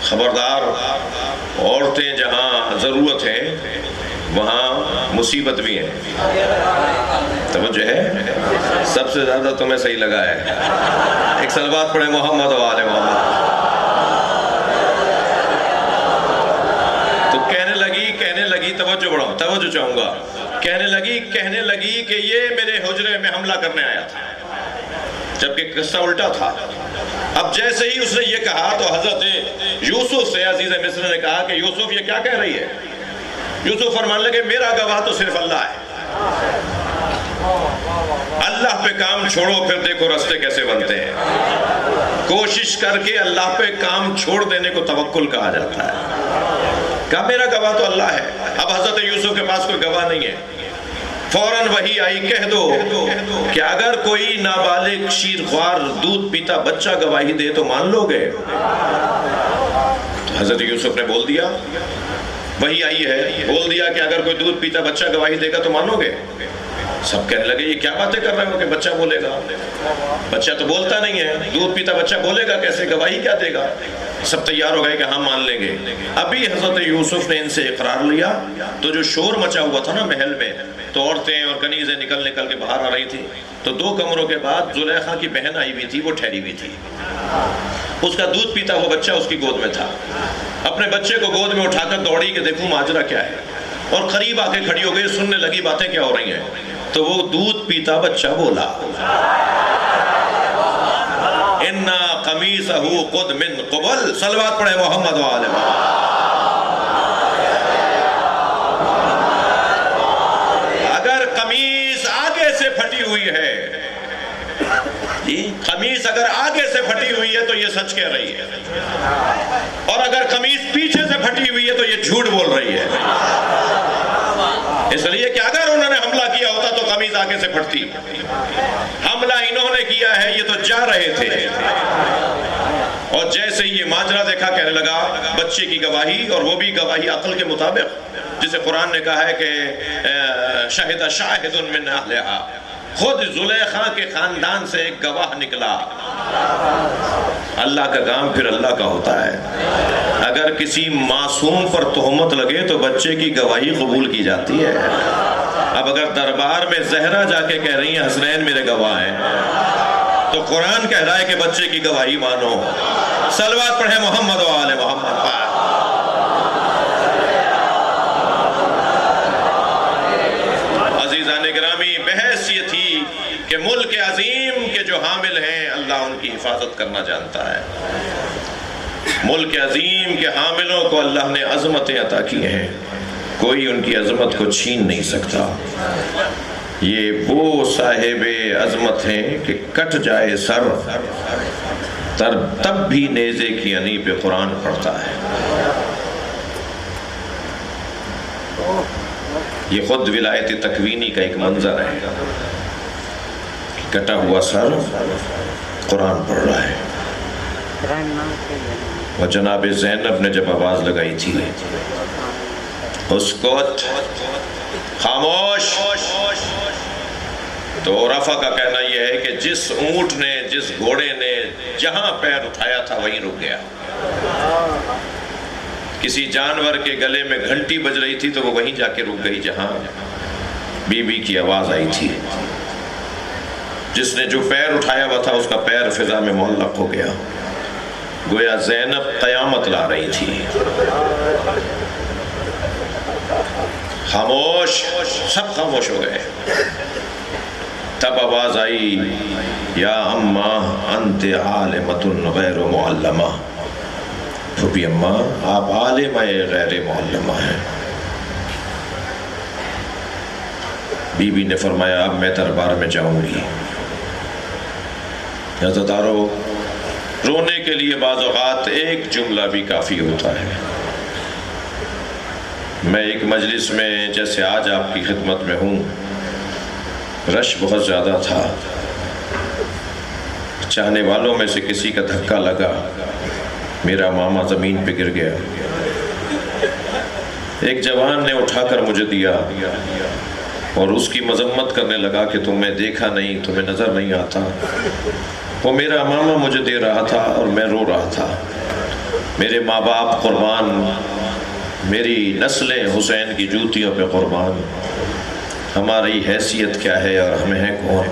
خبردار، عورتیں جہاں ضرورت ہے وہاں مصیبت بھی ہے۔ توجہ ہے؟ سب سے زیادہ تمہیں صحیح لگا ہے۔ ایک صلوات پڑھیں محمد و آل محمد۔ تو کہنے لگی توجہ بڑھاؤ، توجہ چاہوں گا، کہنے لگی کہ یہ میرے حجرے میں حملہ کرنے آیا تھا، جبکہ قصہ الٹا تھا۔ اب جیسے ہی اس نے یہ کہا تو حضرت یوسف سے عزیز مصر نے کہا کہ یوسف یہ کیا کہہ رہی ہے؟ یوسف فرمانے لگے میرا گواہ تو صرف اللہ ہے، اللہ پہ کام چھوڑو پھر دیکھو رستے کیسے بنتے ہیں۔ کوشش کر کے اللہ پہ کام چھوڑ دینے کو توکل کہا جاتا ہے۔ کہا میرا گواہ تو اللہ ہے۔ اب حضرت یوسف کے پاس کوئی گواہ نہیں ہے، فوراً وحی آئی کہہ دو کہ اگر کوئی نابالغ شیرخوار دودھ پیتا بچہ گواہی دے تو مان لو گے؟ حضرت یوسف نے بول دیا، وحی آئی ہے، بول دیا کہ اگر کوئی دودھ پیتا بچہ گواہی دے گا تو مانو گے؟ سب کہنے لگے یہ کیا باتیں کر رہے ہو کہ بچہ بولے گا؟ بچہ تو بولتا نہیں ہے، دودھ پیتا بچہ بولے گا کیسے، گواہی کیا دے گا؟ سب تیار ہو گئے کہ ہاں مان لیں گے۔ ابھی حضرت یوسف نے ان سے اقرار لیا تو جو شور مچا ہوا تھا نا محل میں، تو عورتیں اور کنیزیں نکل کے باہر آ رہی تھی، تو 2 کمروں کے بعد زلیخا کی بہن آئی ہوئی تھی، وہ ٹھہری ہوئی تھی، اس کا دودھ پیتا ہوا بچہ اس کی گود میں تھا۔ اپنے بچے کو گود میں اٹھا کر دوڑی کہ دیکھوں ماجرا کیا ہے، اور قریب آ کے کھڑی ہو گئی، سننے لگی باتیں کیا ہو رہی ہیں۔ تو وہ دودھ پیتا بچہ بولا اِنَّا قَمِيصَهُ قُدْ مِنْ قُبَلْ، صلوات پڑھے محمد وآلِ محمد۔ اگر قمیص آگے سے پھٹی ہوئی ہے، قمیص اگر آگے سے پھٹی ہوئی ہے تو یہ سچ کہہ رہی ہے، اور اگر قمیص پیچھے سے پھٹی ہوئی ہے تو یہ جھوٹ بول رہی ہے۔ اس لیے کہ اگر انہوں نے حملہ کیا ہوتا تو قمیص آگے سے پھٹتی، حملہ انہوں نے کیا ہے، یہ تو جا رہے تھے۔ اور جیسے ہی یہ ماجرا دیکھا کہنے لگا بچے کی گواہی، اور وہ بھی گواہی عقل کے مطابق، جسے قرآن نے کہا ہے کہ شاہد شاہد من اہلہا، خود زلیخا کے خاندان سے ایک گواہ نکلا۔ اللہ کا کام پھر اللہ کا ہوتا ہے۔ اگر کسی معصوم پر تہمت لگے تو بچے کی گواہی قبول کی جاتی ہے۔ اب اگر دربار میں زہرا جا کے کہہ رہی ہیں حسنین میرے گواہ ہیں، تو قرآن کہہ رہا ہے کہ بچے کی گواہی مانو۔ صلوات پڑھے محمد و آل محمد۔ عزیزان گرامی، بحث یہ تھی کہ ملک عظیم کے جو حامل ہیں اللہ ان کی حفاظت کرنا جانتا ہے۔ ملک عظیم کے حاملوں کو اللہ نے عظمتیں عطا کی ہیں، کوئی ان کی عظمت کو چھین نہیں سکتا۔ یہ وہ صاحب عظمت ہیں کہ کٹ جائے سر تب بھی نیزے کی انی پہ قرآن پڑھتا ہے۔ یہ خود ولایت تکوینی کا ایک منظر ہے، کٹا ہوا سر قرآن پڑھ رہا ہے۔ اور جناب زینب نے جب آواز لگائی تھی اسکت خاموش، تو عرفہ کا کہنا یہ ہے کہ جس اونٹ نے، جس گھوڑے نے جہاں پیر اٹھایا تھا وہیں رک گیا۔ کسی جانور کے گلے میں گھنٹی بج رہی تھی تو وہ وہیں جا کے رک گئی جہاں بی بی کی آواز آئی تھی۔ جس نے جو پیر اٹھایا ہوا تھا اس کا پیر فضا میں معلق ہو گیا، گویا زینب قیامت لا رہی تھی۔ خاموش، سب خاموش ہو گئے۔ تب آواز آئی یا اماں انت عالمۃ غیر معلمہ، پھوپھی اماں آپ عالمہ غیر معلمہ ہیں۔ بی بی نے فرمایا اب میں دربار میں جاؤں گی۔ عزیزدارو، رونے کے لیے بعض اوقات ایک جملہ بھی کافی ہوتا ہے۔ میں ایک مجلس میں جیسے آج آپ کی خدمت میں ہوں، رش بہت زیادہ تھا، چاہنے والوں میں سے کسی کا دھکا لگا، میرا ماما زمین پہ گر گیا۔ ایک جوان نے اٹھا کر مجھے دیا اور اس کی مذمت کرنے لگا کہ تمہیں دیکھا نہیں، تمہیں نظر نہیں آتا۔ وہ میرا ماما مجھے دے رہا تھا اور میں رو رہا تھا۔ میرے ماں باپ قربان، میری نسلیں حسین کی جوتیوں پہ قربان، ہماری حیثیت کیا ہے اور ہمیں ہے کون؟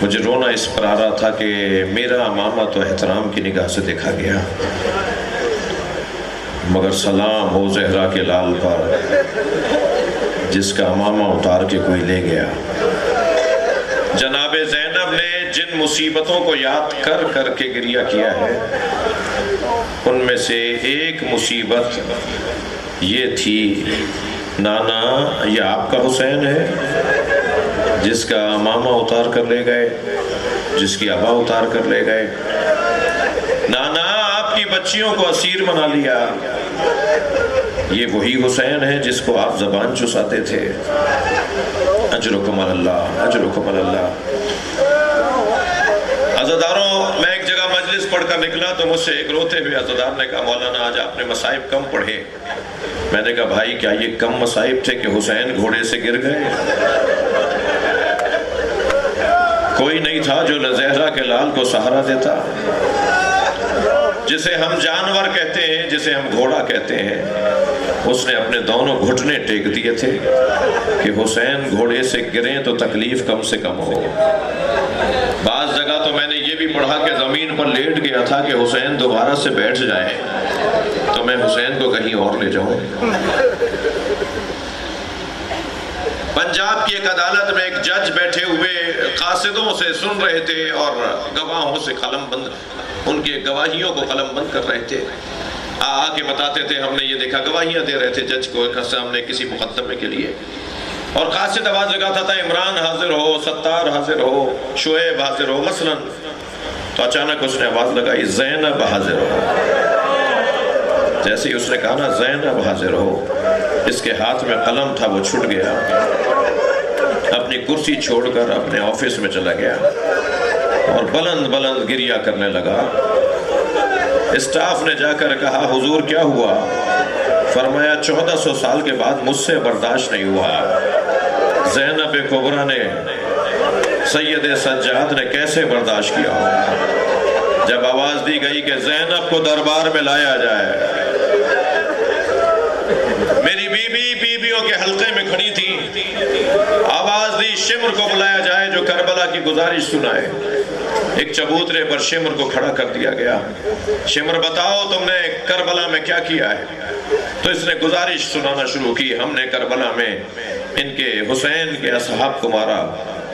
مجھے رونا اس پر آ رہا تھا کہ میرا ماما تو احترام کی نگاہ سے دیکھا گیا، مگر سلام ہو زہرا کے لال پر جس کا ماما اتار کے کوئی لے گیا۔ جناب زینب نے جن مصیبتوں کو یاد کر کر کے گریہ کیا ہے، ان میں سے ایک مصیبت یہ تھی نانا یہ آپ کا حسین ہے جس کا ماما اتار کر لے گئے، جس کی ابا اتار کر لے گئے؟ نانا آپ کی بچیوں کو اسیر بنا لیا، یہ وہی حسین ہے جس کو آپ زبان چساتے تھے؟ اجرکم اللہ، اجرکم اللہ۔ عزاداروں، میں ایک جگہ مجلس پڑھ کر نکلا تو مجھ سے ایک روتے ہوئے عزادار نے کہا مولانا آج آپ نے مصائب کم پڑھے۔ میں نے کہا بھائی کیا یہ کم مصائب تھے کہ حسین گھوڑے سے گر گئے؟ کوئی نہیں تھا جو زہرا کے لال کو سہارا دیتا؟ جسے ہم جانور کہتے ہیں، جسے ہم گھوڑا کہتے ہیں، اس نے اپنے دونوں گھٹنے ٹیک دیے تھے کہ حسین گھوڑے سے گریں تو تکلیف کم سے کم ہو۔ بعض جگہ تو میں نے یہ بھی پڑھا کہ زمین پر لیٹ گیا تھا کہ حسین دوبارہ سے بیٹھ جائے تو میں حسین کو کہیں اور لے جاؤں۔ پنجاب کی ایک عدالت میں ایک جج بیٹھے ہوئے قاصدوں سے سن رہے تھے اور گواہوں سے قلم بند، ان کے گواہیوں کو قلم بند کر رہے تھے۔ آ کے بتاتے تھے ہم نے یہ دیکھا، گواہیاں دے رہے تھے جج کو سامنے کسی مقدمے کے لیے، اور قاصد آواز لگاتا تھا عمران حاضر ہو، ستار حاضر ہو، شعیب حاضر ہو مثلا، تو اچانک اس نے آواز لگائی زینب حاضر ہو۔ جیسے ہی اس نے کہا نا زینب حاضر ہو، اس کے ہاتھ میں قلم تھا وہ چھوٹ گیا، اپنی کرسی چھوڑ کر اپنے آفس میں چلا گیا اور بلند بلند گریہ کرنے لگا۔ اسٹاف نے جا کر کہا حضور کیا ہوا؟ فرمایا 1400 سال کے بعد مجھ سے برداشت نہیں ہوا۔ زینب کبریٰ نے، سید سجاد نے کیسے برداشت کیا ہوگا؟ جب آواز دی گئی کہ زینب کو دربار میں لایا جائے، میری بیویوں کے حلقے میں کھڑی تھی، آواز دی شمر کو بلایا جائے جو کربلا کی گزارش سنائے۔ ایک چبوترے پر شمر کو کھڑا کر دیا گیا، شمر بتاؤ تم نے کربلا میں کیا کیا ہے؟ تو اس نے گزارش سنانا شروع کی، ہم نے کربلا میں ان کے حسین کے اصحاب کو مارا،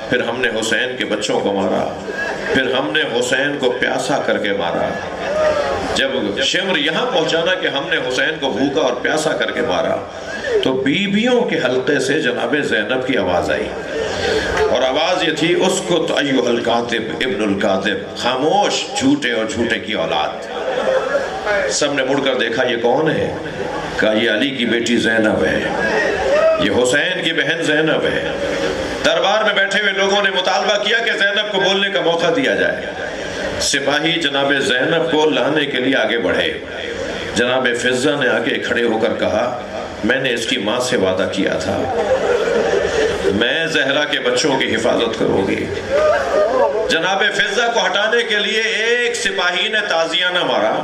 پھر ہم نے حسین کے بچوں کو مارا، پھر ہم نے حسین کو پیاسا کر کے مارا۔ جب شمر یہاں پہنچانا کہ ہم نے حسین کو بھوکا اور پیاسا کر کے مارا، تو بیویوں کے حلقے سے جناب زینب کی آواز آئی، اور آواز یہ تھی اسکت ایھا الکاذب ابن الکاذب، خاموش جھوٹے اور جھوٹے کی اولاد۔ سب نے مڑ کر دیکھا یہ کون ہے؟ کہا یہ علی کی بیٹی زینب ہے، یہ حسین کی بہن زینب ہے۔ دربار میں بیٹھے ہوئے لوگوں نے مطالبہ کیا کہ زینب کو بولنے کا موقع دیا جائے۔ سپاہی جناب زینب کو لانے کے لیے آگے بڑھے۔ جناب فضہ نے آگے کھڑے ہو کر کہا میں نے اس کی ماں سے وعدہ کیا تھا، میں زہرا کے بچوں کی حفاظت کروں گی۔ جناب فضہ کو ہٹانے کے لیے ایک سپاہی نے تازیانہ مارا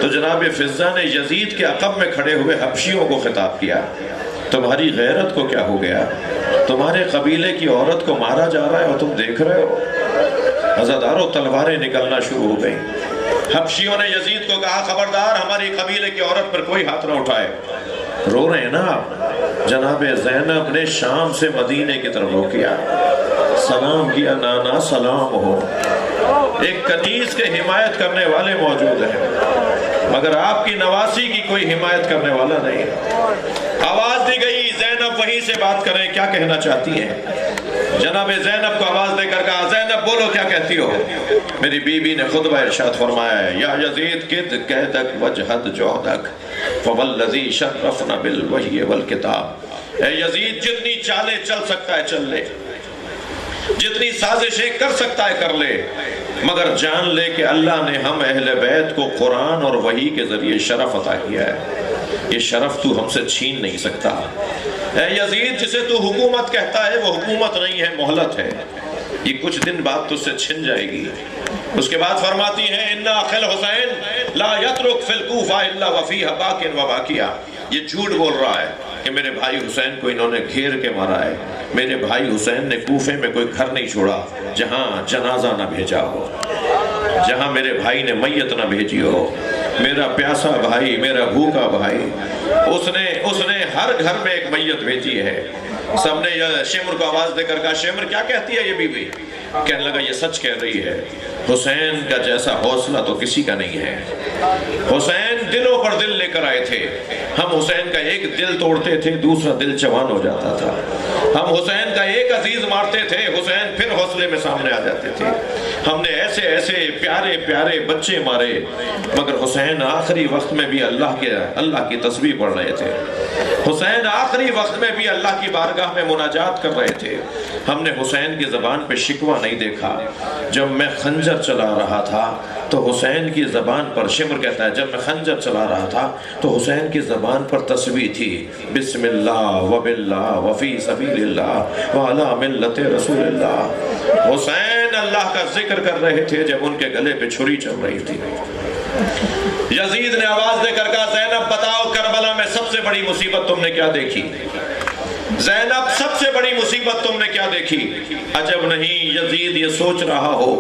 تو جناب فضہ نے یزید کے عقب میں کھڑے ہوئے حبشیوں کو خطاب کیا، تمہاری غیرت کو کیا ہو گیا؟ تمہارے قبیلے کی عورت کو مارا جا رہا ہے اور تم دیکھ رہے ہو؟ عزاداروں تلواریں نکلنا شروع ہو گئیں۔ حبشیوں نے یزید کو کہا خبردار ہماری قبیلے کی عورت پر کوئی ہاتھ نہ اٹھائے۔ رو رہے ہیں نا آپ؟ جناب زینب نے شام سے مدینے کی طرف رخ کیا، سلام کیا، نانا سلام ہو۔ ایک کنیز کے حمایت کرنے والے موجود ہیں مگر آپ کی نواسی کی کوئی حمایت کرنے والا نہیں۔ آواز دی گئی زینب وہیں سے بات کریں، کیا کہنا چاہتی ہیں؟ جناب زینب کو آواز دے کر کہا زینب بولو کیا کہتی ہو؟ میری بیوی نے خطبہ ارشاد فرمایا ہے یا یزید کد قیدک وجہد جوہدک فوالذی شرفنا بالوحی والکتاب۔ اے یزید جتنی چالیں چل سکتا ہے چل لے، جتنی سازشیں کر سکتا ہے کر لے، مگر جان لے کہ اللہ نے ہم اہل بیت کو قرآن اور وحی کے ذریعے شرف عطا کیا ہے، یہ شرف تو ہم سے چھین نہیں سکتا۔ اے یزید جسے تو حکومت کہتا ہے وہ حکومت نہیں ہے، مہلت ہے، یہ کچھ دن بعد تو سے چھن جائے گی۔ اس کے بعد فرماتی ہیں اِنَّ أَخَ الْحُسَيْنِ لَا يَتْرُكْ فِي الْكُوفَةِ إِلَّا وَفِيهَا بَاكٍ وَبَاكِيَا۔ یہ جھوٹ بول رہا ہے کہ میرے بھائی حسین کو انہوں نے گھیر کے مارا ہے، میرے بھائی حسین نے کوفے میں کوئی گھر نہیں چھوڑا جہاں جنازہ نہ بھیجا ہو، جہاں میرے بھائی نے میت نہ بھیجی ہو۔ میرا پیاسا بھائی، میرا بھوکا بھائی، اس نے ہر گھر میں ایک میت بھیجی ہے۔ سب نے شمر کو آواز دے کر کہا شمر کیا کہتی ہے یہ بیوی؟ کہنے لگا یہ سچ کہہ رہی ہے، حسین کا جیسا حوصلہ تو کسی کا نہیں ہے، حسین حسین دلوں پر دل لے کر آئے تھے. ہم حسین کا ایک دل توڑتے تھے دوسرا دل جوان ہو جاتا تھا. ہم حسین کا ایک عزیز مارتے تھے حسین پھر حوصلے میں سامنے آ جاتے تھے. ہم نے ایسے ایسے پیارے پیارے بچے مارے مگر حسین آخری وقت میں بھی اللہ کی تسبیح پڑھ رہے تھے. حسین آخری وقت میں بھی اللہ کی بارگاہ میں مناجات کر رہے تھے. ہم نے حسین کی زبان پہ شکوہ نہیں دیکھا. جب میں خنجر چلا رہا تھا تو حسین کی زبان پر شمر کہتا ہے جب میں خنجر چلا رہا تھا تو حسین کی زبان پر تسبیح تھی بسم اللہ وباللہ وفی سبیل اللہ وعلی ملت رسول اللہ. حسین اللہ کا ذکر کر رہے تھے جب ان کے گلے پہ چھری چل رہی تھی. یزید نے آواز دے کر کہا زینب بتاؤ کربلا میں سب سے بڑی مصیبت تم نے کیا دیکھی؟ زینب سب سے بڑی مصیبت تم نے کیا دیکھی؟ عجب نہیں یزید یہ سوچ رہا ہو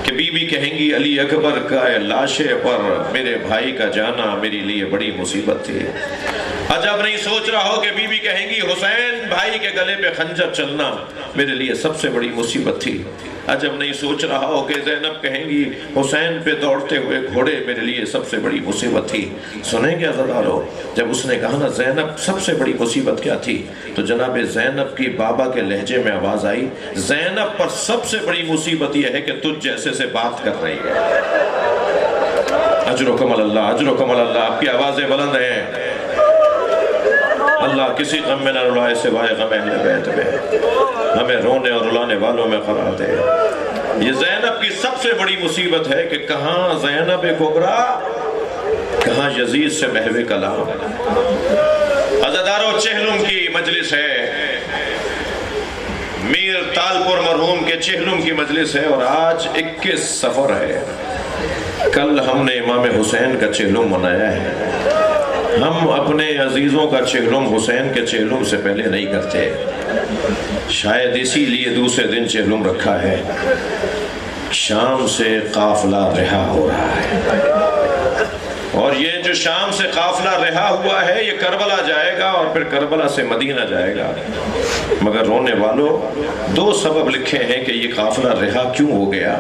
کہ بی بی کہیں گی علی اکبر کا لاشے پر میرے بھائی کا جانا میرے لیے بڑی مصیبت تھی. عجب نہیں سوچ رہا ہو کہ بی بی کہیں گی حسین بھائی کے گلے پہ خنجر چلنا میرے لیے سب سے بڑی مصیبت تھی. عجب نہیں سوچ رہا ہو کہ زینب کہیں گی حسین پہ دوڑتے ہوئے گھوڑے میرے لیے سب سے بڑی مصیبت تھی. سنیں گے عزیزانو جب اس نے کہا نا زینب سب سے بڑی مصیبت کیا تھی تو جناب زینب کی بابا کے لہجے میں آواز آئی زینب پر سب سے بڑی مصیبت یہ ہے کہ تجھ جیسے سے بات کر رہی ہے. اجرکم اللہ اجرکم اللہ. آپ کی آوازیں بلند ہیں. اللہ کسی غم میں نہ رلائے سوائے غم اہل بیت میں. ہمیں رونے اور رلانے والوں میں قرار دے. یہ زینب کی سب سے بڑی مصیبت ہے کہ کہاں زینب کبریٰ کہاں یزید سے محو کلام. عزادارو چہلم کی مجلس ہے میر تالپور مرحوم کے چہلم کی مجلس ہے اور آج 21 صفر ہے. کل ہم نے امام حسین کا چہلم منایا ہے. ہم اپنے عزیزوں کا چہلم حسین کے چہلم سے پہلے نہیں کرتے. شاید اسی لیے دوسرے دن چہلم رکھا ہے. شام سے قافلہ رہا ہو رہا ہے اور یہ جو شام سے قافلہ رہا ہوا ہے یہ کربلا جائے گا اور پھر کربلا سے مدینہ جائے گا. مگر رونے والوں 2 سبب لکھے ہیں کہ یہ قافلہ رہا کیوں ہو گیا.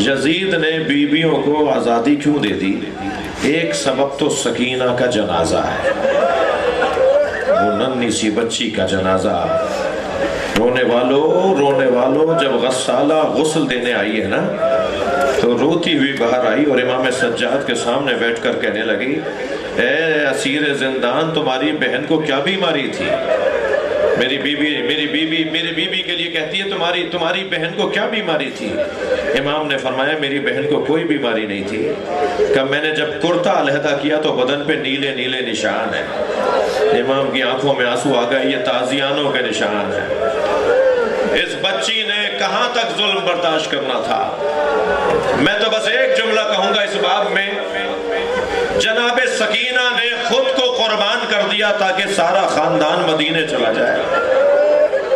یزید نے بیویوں کو آزادی کیوں دے دی. ایک سبب تو سکینہ کا جنازہ ہے. وہ ننھی سی بچی کا جنازہ. رونے والوں جب غسالہ غسل دینے آئی ہے نا تو روتی ہوئی باہر آئی اور امام سجاد کے سامنے بیٹھ کر کہنے لگی اے اسیر زندان تمہاری بہن کو کیا بیماری تھی. میری بیوی کے لیے کہتی ہے تمہاری بہن کو کیا بیماری تھی. امام نے فرمایا میری بہن کو کوئی بیماری نہیں تھی. کہ میں نے جب کرتا علیحدہ کیا تو بدن پہ نیلے نیلے نشان ہیں. امام کی آنکھوں میں آنسو آ گئے. یہ تازیانوں کے نشان ہیں. اس بچی نے کہاں تک ظلم برداشت کرنا تھا. میں تو بس ایک جملہ کہوں گا اس باب میں جناب سکینہ نے خود کو قربان کر دیا تاکہ سارا خاندان مدینے چلا جائے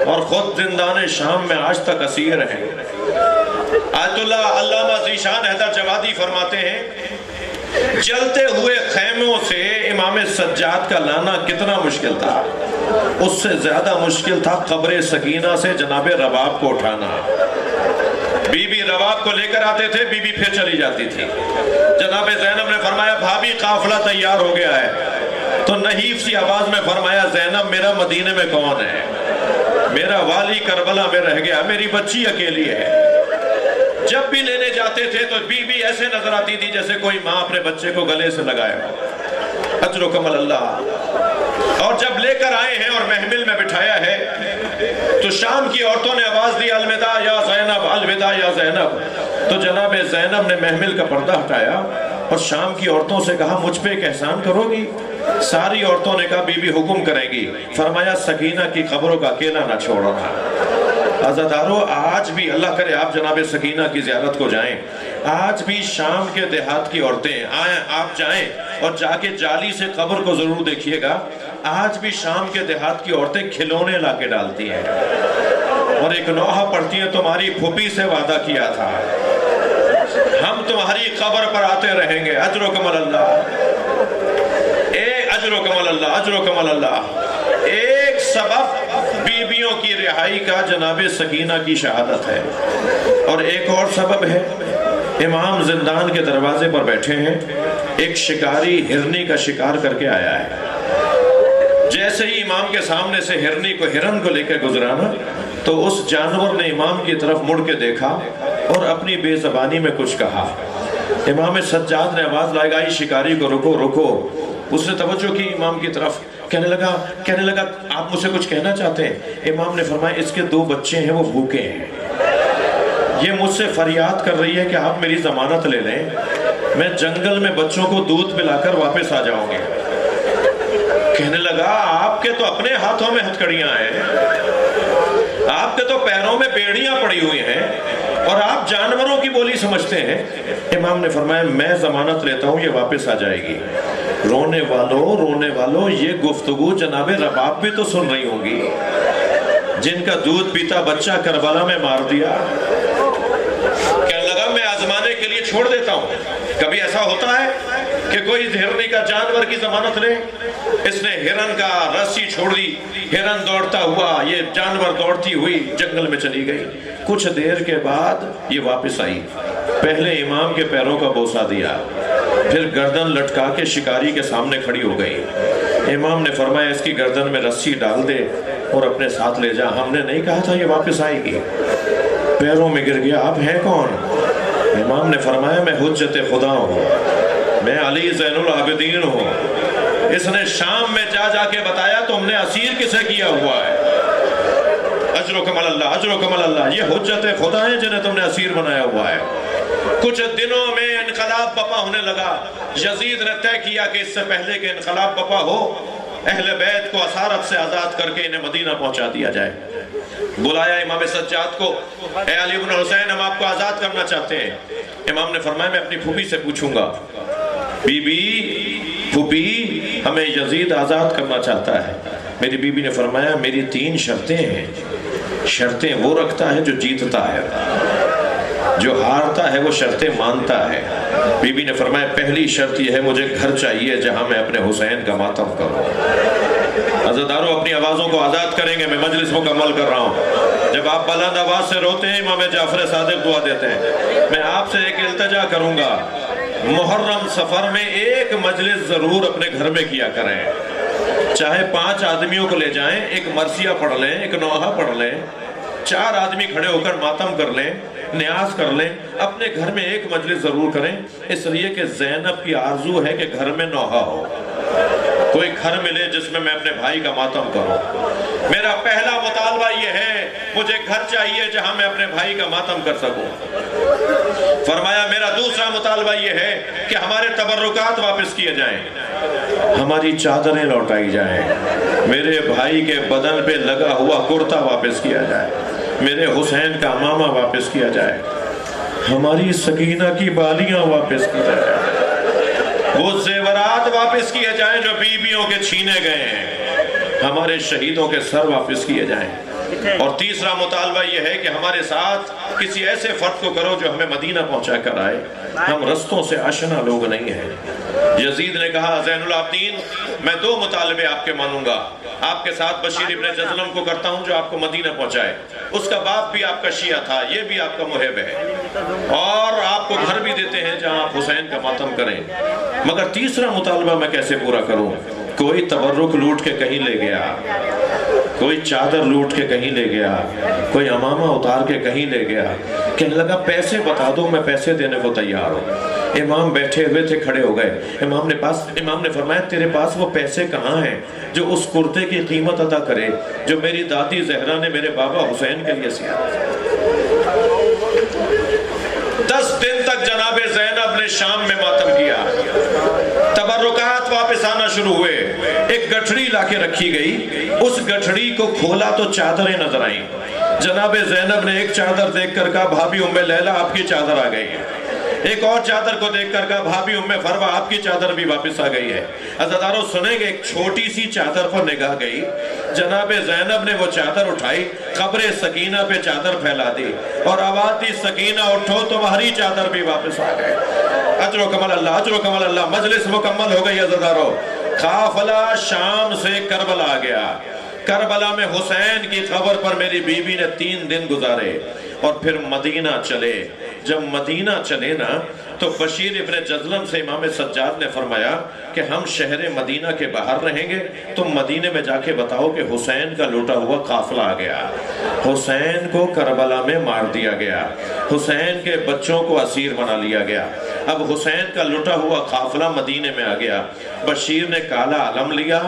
اور خود زندان شام میں آج تک اسیر ہیں. آیت اللہ علامہ ذیشان حیدر جوادی فرماتے ہیں جلتے ہوئے خیموں سے امام سجاد کا لانا کتنا مشکل تھا. اس سے زیادہ مشکل تھا قبر سکینہ سے جناب رباب کو اٹھانا. بی بی رباب کو لے کر آتے تھے بی بی پھر چلی جاتی تھی. جناب زینب نے فرمایا بھابی قافلہ تیار ہو گیا ہے تو نحیف سی آواز میں فرمایا زینب میرا مدینے میں کون ہے. میرا والی کربلا میں رہ گیا. میری بچی اکیلی ہے. جب بھی لینے جاتے تھے تو بی بی ایسے نظر آتی تھی جیسے کوئی ماں اپنے بچے کو گلے سے لگائے ہو. اجر و کمل اللہ. اور جب لے کر آئے ہیں اور محمل میں بٹھایا ہے تو شام کی عورتوں نے آواز دی الوداع یا زینب الوداع یا زینب. تو جناب زینب نے محمل کا پردہ ہٹایا اور شام کی عورتوں سے کہا مجھ پہ ایک احسان کرو گی. ساری عورتوں نے کہا بی بی حکم کرے گی. فرمایا سکینہ کی قبروں کا اکیلا نہ چھوڑنا. عزادارو آج بھی اللہ کرے آپ جناب سکینہ کی زیارت کو جائیں. آج بھی شام کے دیہات کی عورتیں آئیں آپ جائیں اور جا کے جالی سے قبر کو ضرور دیکھیے گا. آج بھی شام کے دیہات کی عورتیں کھلونے لا کے ڈالتی ہیں اور ایک نوحہ پڑھتی ہیں تمہاری پھوپھی سے وعدہ کیا تھا ہم تمہاری قبر پر آتے رہیں گے. اجر و کمل اللہ. اجر و کمل اللہ. اجر و کمل اللہ. ایک سبب بیویوں کی رہائی کا جناب سکینہ کی شہادت ہے اور ایک اور سبب ہے امام زندان کے دروازے پر بیٹھے ہیں ایک شکاری ہرنی کا شکار کر کے آیا ہے. جیسے ہی امام کے سامنے سے ہرنی کو ہرن کو لے کے گزرانا تو اس جانور نے امام کی طرف مڑ کے دیکھا اور اپنی بے زبانی میں کچھ کہا. امام سجاد نے آواز لگائی شکاری کو رکو رکو. اس نے توجہ کی امام کی طرف, کہنے لگا آپ مجھ سے کچھ کہنا چاہتے ہیں؟ امام نے فرمایا اس کے 2 بچے ہیں وہ بھوکے ہیں, یہ مجھ سے فریاد کر رہی ہے کہ آپ میری ضمانت لے لیں, میں جنگل میں بچوں کو دودھ پلا کر واپس آ جاؤں گے. کہنے لگا آپ کے تو اپنے ہاتھوں میں ہتھکڑیاں ہیں, آپ کے تو پیروں میں بیڑیاں پڑی ہوئی ہیں اور آپ جانوروں کی بولی سمجھتے ہیں. امام نے فرمایا میں ضمانت لیتا ہوں یہ واپس آ جائے گی. رونے والوں یہ گفتگو جناب رباب بھی تو سن رہی ہوں گی, جن کا دودھ پیتا بچہ کربلا میں مار دیا. کہنے لگا میں آزمانے کے لیے چھوڑ دیتا ہوں. کبھی ایسا ہوتا ہے کہ کوئی ہرنی کا جانور کی ضمانت لے؟ اس نے ہرن کا رسی چھوڑ دی, ہرن دوڑتا ہوا, یہ جانور دوڑتی ہوئی جنگل میں چلی گئی. کچھ دیر کے بعد یہ واپس آئی, پہلے امام کے پیروں کا بوسہ دیا, پھر گردن لٹکا کے شکاری کے سامنے کھڑی ہو گئی. امام نے فرمایا اس کی گردن میں رسی ڈال دے اور اپنے ساتھ لے جا, ہم نے نہیں کہا تھا یہ واپس آئے گی؟ پیروں میں گر گیا, آپ ہیں کون؟ امام نے فرمایا میں حجت خدا ہوں, میں علی زین العابدین ہوں. اس نے شام میں جا کے بتایا تم نے اسیر کسے کیا ہوا ہے. اجرکم اللہ, اجرکم اللہ, یہ حجت خدا ہیں جنہیں تم نے اسیر بنایا ہوا ہے. کچھ دنوں میں انقلاب بپا ہونے لگا. یزید نے طے کیا کہ اس سے پہلے کہ انقلاب بپا ہو اہل بیت کو اسارت سے آزاد کر کے انہیں مدینہ پہنچا دیا جائے. بلایا امام سجاد کو, اے علی بن حسین ہم آپ کو آزاد کرنا چاہتے ہیں. امام نے فرمایا میں اپنی پھوپھی سے پوچھوں گا. بی بی, پھوپھی ہمیں یزید آزاد کرنا چاہتا ہے. میری بی بی نے فرمایا میری 3 شرطیں ہیں. شرطیں وہ رکھتا ہے جو جیتتا ہے, جو ہارتا ہے وہ شرطیں مانتا ہے. بی بی نے فرمایا پہلی شرط یہ ہے مجھے گھر چاہیے جہاں میں اپنے حسین کا ماتم کروں. عزاداروں اپنی آوازوں کو آزاد کریں گے, میں مجلس مکمل کر رہا ہوں. جب آپ بلند آواز سے روتے ہیں امام جعفر صادق دعا دیتے ہیں. میں آپ سے ایک التجا کروں گا, محرم سفر میں ایک مجلس ضرور اپنے گھر میں کیا کریں. چاہے 5 آدمیوں کو لے جائیں, ایک مرثیہ پڑھ لیں, ایک نوحہ پڑھ لیں, 4 آدمی کھڑے ہو کر ماتم کر لیں, نیاز کر لیں, اپنے گھر میں ایک مجلس ضرور کریں. اس لیے کہ زینب کی آرزو ہے کہ گھر میں نوحہ ہو, کوئی گھر ملے جس میں اپنے بھائی کا ماتم کروں. میرا پہلا مطالبہ یہ ہے مجھے گھر چاہیے جہاں میں اپنے بھائی کا ماتم کر سکوں. فرمایا میرا دوسرا مطالبہ یہ ہے کہ ہمارے تبرکات واپس کیے جائیں, ہماری چادریں لوٹائی جائیں, میرے بھائی کے بدن پہ لگا ہوا کرتا واپس کیا جائے, میرے حسین کا امامہ واپس کیا جائے, ہماری سکینہ کی بالیاں واپس کی جائیں, وہ زیورات واپس کیے جائیں جو بیویوں کے چھینے گئے ہیں, ہمارے شہیدوں کے سر واپس کیے جائیں. اور تیسرا مطالبہ یہ ہے کہ ہمارے ساتھ کسی ایسے فرد کو کرو جو ہمیں مدینہ پہنچا کر آئے, ہم رستوں سے آشنا لوگ نہیں ہیں. یزید نے کہا زین العابدین میں 2 مطالبے آپ کے مانوں گا, آپ کے ساتھ بشیر ابن جزلم کو کرتا ہوں جو آپ کو مدینہ پہنچائے, اس کا باپ بھی آپ کا شیعہ تھا, یہ بھی آپ کا محب ہے, اور آپ کو گھر بھی دیتے ہیں جہاں آپ حسین کا ماتم کریں. مگر تیسرا مطالبہ میں کیسے پورا کروں؟ کوئی تبرک لوٹ کے کہیں لے گیا, کوئی چادر لوٹ کے کہیں لے گیا, کوئی امامہ اتار کے کہیں لے گیا. کہنے لگا پیسے بتا دو میں پیسے دینے کو تیار ہوں. امام بیٹھے ہوئے تھے, کھڑے ہو گئے. امام نے فرمایا تیرے پاس وہ پیسے کہاں ہیں جو اس کرتے کی قیمت ادا کرے جو میری دادی زہرا نے میرے بابا حسین کے لیے سیا. 10 دن تک جناب زینب نے شام میں ماتم کیا. تبرکات واپس آنا شروع ہوئے. ایک گٹھڑی لا کے رکھی گئی, اس گٹھڑی کو کھولا تو چادریں نظر آئیں. جناب زینب نے ایک چادر دیکھ کر کہا بھابی ام لیلہ آپ کی چادر آ گئی ہے. ایک اور چادر کو دیکھ کر کہا بھابی ام فروہ آپ کی چادر بھی واپس آ گئی ہے. عزاداروں سنیں گے, ایک چھوٹی سی چادر پر نگاہ گئی, جناب زینب نے وہ چادر اٹھائی, قبر سکینہ پہ چادر پھیلا دی اور آواز دی سکینہ اٹھو تمہاری چادر بھی واپس آ گئے. اجر و کمال اللہ, اجر و کمال اللہ. مجلس مکمل ہو گئی عزاداروں. قافلہ شام سے کربلا آ گیا. کربلا میں حسین کی قبر پر میری بیوی نے 3 دن گزارے اور پھر مدینہ چلے. جب مدینہ چلے نا تو بشیر ابن جزلم سے امام سجاد نے فرمایا کہ ہم شہر مدینہ کے باہر رہیں گے، تم مدینے میں جا کے بتاؤ کہ حسین کا لوٹا ہوا قافلہ آ گیا، حسین کو کربلا میں مار دیا گیا، حسین کے بچوں کو اسیر بنا لیا گیا، اب حسین کا لٹا ہوا قافلہ مدینے میں آ گیا۔ بشیر نے کالا علم لیا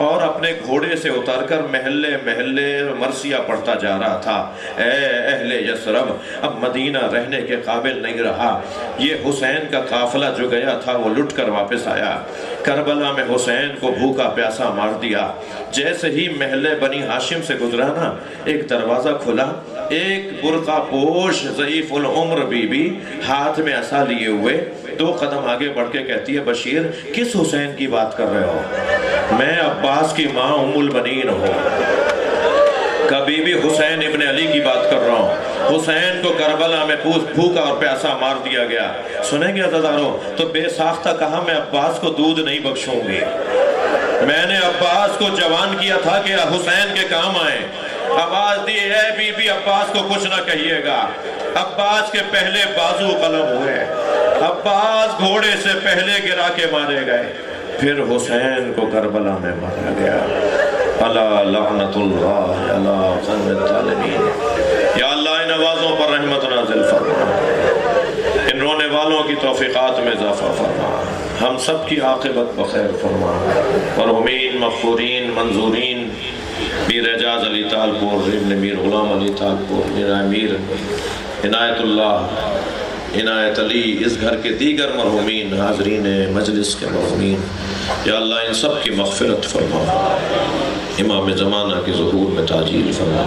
اور اپنے گھوڑے سے اتر کر محلے محلے مرثیہ پڑھتا جا رہا تھا، اے اہل یثرب، اب مدینہ رہنے کے قابل نہیں رہا، یہ حسین کا قافلہ جو گیا تھا وہ لٹ کر واپس آیا، کربلا میں حسین کو بھوکا پیاسا مار دیا۔ جیسے ہی محلے بنی ہاشم سے گزرا نا، ایک دروازہ کھلا، ایک برقع پوش ضعیف العمر بی بی ہاتھ میں عصا لیے ہوئے 2 قدم آگے بڑھ کے کہتی ہے، بشیر کس حسین کی بات کر رہے ہو؟ میں عباس کی ماں ام البنین ہوں، کبھی بھی حسین ابن علی کی بات کر رہا ہوں، حسین کو کربلا میں بھوکا اور پیاسا مار دیا گیا۔ سنیں گے عزیزانو؟ تو بے ساختہ کہا میں عباس کو دودھ نہیں بخشوں گی، میں نے عباس کو جوان کیا تھا کہ حسین کے کام آئے، آواز دی اے بی بی عباس کو کچھ نہ کہیے گا۔ عباس کے پہلے بازو قلم ہوئے، عباس گھوڑے سے پہلے گرا کے مارے گئے، پھر حسین کو کربلا میں مارا گیا۔ الا لعنت اللہ علی قوم الظالمین۔ یا اللہ ان آوازوں پر رحمت نازل فرما، ان رونے والوں کی توفیقات میں اضافہ فرما، ہم سب کی عاقبت بخیر فرما۔ مرحومین، مغفورین، منظورین، میر اعجاز علی تالپور، ابن میر غلام علی تالپور، میر امیر عنایت اللہ، عنایت علی، اس گھر کے دیگر مرحومین، حاضرین مجلس کے مرحومین، یا اللہ ان سب کی مغفرت فرما، امام زمانہ کے ظہور میں تعجیل فرما۔